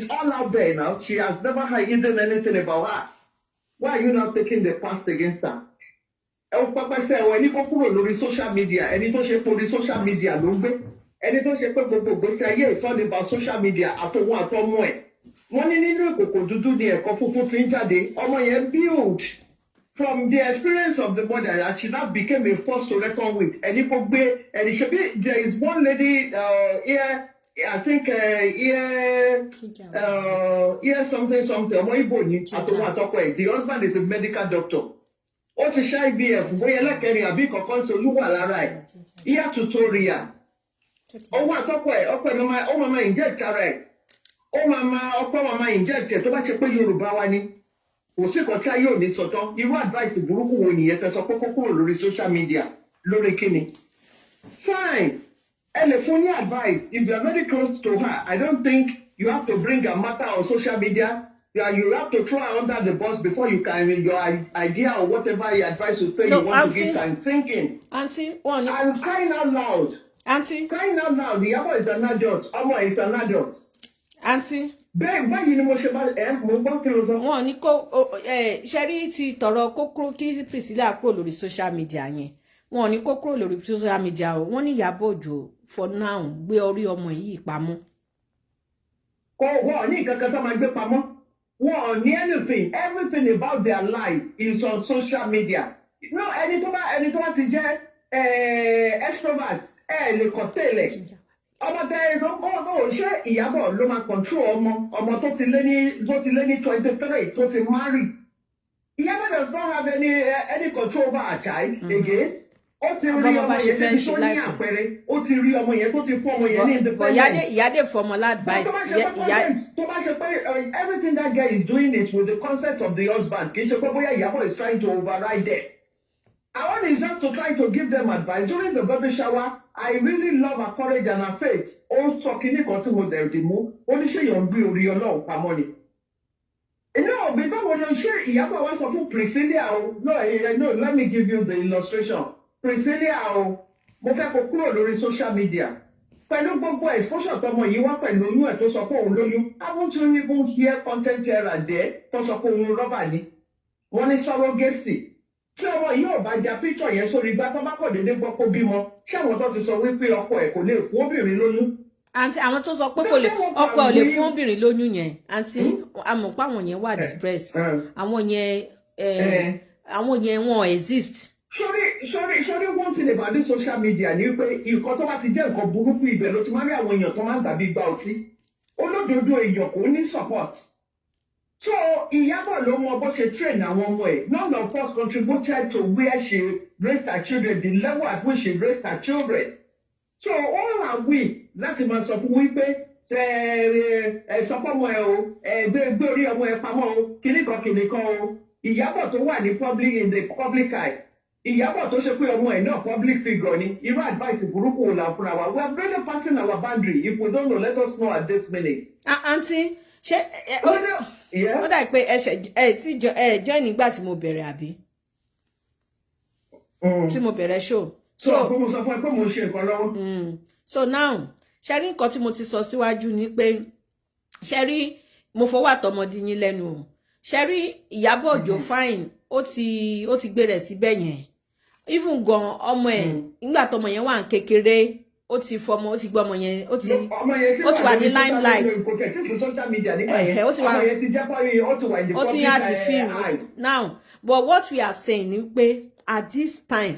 Speaker 4: all out there now. She has never hidden anything about her. Why are you not taking the past against her? Ẹni kó kúrò lórí social media, ẹni tó ṣe pé orí social media ló ń gbé, ẹni tó ṣe pé gbogbo ìgbésí ayé it's all about social media àtòwọn àtọmọ ẹ̀. Wọ́n ní nínú ìkòkò dúdú ni ẹ̀kọ́ funfun ti ń jáde, ọmọ yẹn build from the experience of the mother and she now became a force to reckon with. Ẹni kó gbé ẹni ṣe bí there is one lady here. I think here something ọmọ Igbo ni àtòwọn àtọkọ ẹ̀. The husband is a medical doctor. Ó ti ṣe IVF bóyá ẹlẹ́kẹrin àbí kankan ṣe olúwa lára ẹ̀. Ìyá tutorial. Ọwọ́ àtọkọ ẹ̀ ọkọ ẹ̀ ó máa inject ara ẹ̀. Ọkọ máa inject ẹ̀ tó bá ṣe pé Yorùbá wa ni. Kò sí kan tí a yóò ní sọ̀tọ̀. Irú advice burúkú wo nìyẹn tẹ́ sọ pé kó kúrò lórí social media lórí kíni. Fine. Ẹ lè fún ní advice. If you are very close to her, I don't think you have to bring a matter on social media. You have to throw her under the bus before you can your idea or whatever advice you say you want to give and thinking.
Speaker 1: Auntie, one.
Speaker 4: I'm crying out loud.
Speaker 1: Auntie.
Speaker 4: Crying out loud. The Iyabo is an adult. Ọmọ is an adult.
Speaker 1: Auntie.
Speaker 4: Bẹ́ẹ̀ báyìí ni mo ṣe bá mo gbọ́ kí ló sọ.
Speaker 1: Wọ́n ní kó ṣẹ́rí ti tọ̀rọ̀ kó kúrò kí Priscilla kúrò lórí social media yẹn. Wọ́n ní kó kúrò lórí social media o. Wọ́n ní Iyabo Ojo for now gbé orí ọmọ yìí pamọ́.
Speaker 4: Wọ́n ní kankan tó máa gbé pamọ́. Wọ́n ní everything about their life is on social media. No, ẹni tó bá ti jẹ́ extrovert lè kọ́ tẹ́lẹ̀. Ọmọ tẹ ẹ̀rọ ṣé Ìyábọ̀ ló máa control ọmọ tó ti lé ní 23 tó ti marry. Ìyábọ̀ does not have any control over her child again. Ó ti rí ọmọ yẹn tó ní àpẹẹrẹ. Ó ti rí ọmọ yẹn tó ti fún ọmọ yẹn ní independence.
Speaker 1: Ìyá dé formal advice.
Speaker 4: Tó bá ṣe pé everything that girl is doing is with the consent of the husband. Kì í ṣe pé bóyá Ìyábọ̀ is trying to override them. I want is just to try to give them advice. During the baby shower, I really love her courage and her faith. Ó sọ kíní kan tí mo dẹ̀ dì mú. Ó ní ṣé yàn ń gbé orí Ọlọ́run pamọ́ ni. No, báwo ni ṣé Ìyábọ̀ wá sọ fún Priscilla o? No, let me give you the illustration. Priscilla o, mo fẹ́ kó kúrò lórí social media. Pẹ̀lú gbogbo exposure tọmọ yìí wá pẹ̀lú oyún ẹ̀ tó sọ pé òun lóyún. Haven't you even hear content here and there tó sọ pé òun rọ́bà ni? Wọ́n ní surrogacy. Tí ọmọ yìí ò bá ja picture yẹn sórí igbá tó bá kọ̀ déédéé gbọ́ kó bímọ. Ṣé àwọn tó ti sọ wípé ọkọ ẹ̀ kò lè fún obìnrin lóyún?
Speaker 1: Àǹtí àwọn tó sọ pé ọkọ ò lè fún obìnrin lóyún yẹn. Àǹtí àmọ̀ pé àwọn yẹn wà depressed. Àwọn yẹn wọn exist. Sorry, one thing about this social media ni pé nǹkan tó bá ti jẹ́ nǹkan burúkú ibẹ̀ ló ti máa rí àwọn èèyàn tó máa ń gbàgbé gba ọtí. Olódodo èèyàn kò ní support. So Ìyábọ̀ ló mọ bó ṣe train àwọn ọmọ ẹ̀. None of us contributed to where she raised her children, the level at which she raised her children. So all are we láti máa sọ fún wípé sọpọ́mọ ẹ o gbé orí ọmọ ẹ pamọ́ o kìnìkan o. Ìyábọ̀ tó wà ní in the public eye. Ìyábọ̀ tó ṣe pé ọmọ ẹ̀ náà public figure ni irú advice burúkú wò là fúnra wa. We are really passing our boundary. If we don't know, let us know at this minute. Auntie, ṣé ó dà pé ẹ join nígbà tí mo bẹ̀rẹ̀ àbí? Tí mo bẹ̀rẹ̀ show.
Speaker 4: So mo sọ fún ẹ pé mo ṣe nǹkan lọ́wọ́.
Speaker 1: So now ṣe rí nǹkan tí mo ti sọ síwájú ni pé ṣe rí mo fọwọ́ àtọmọdé yín lẹ́nu o. Ṣe rí Ìyábọ̀ Òjó fine ó ti gbé rẹ̀ síbẹ̀ yẹn. Even gan ọmọ ẹ̀ nígbà tọmọ yẹn wà kékeré ó ti fọmọ ó ti gbọ́ ọmọ yẹn ó ti wà ní limelight. Ó ti yá ti film now but what we are saying ni pé at this time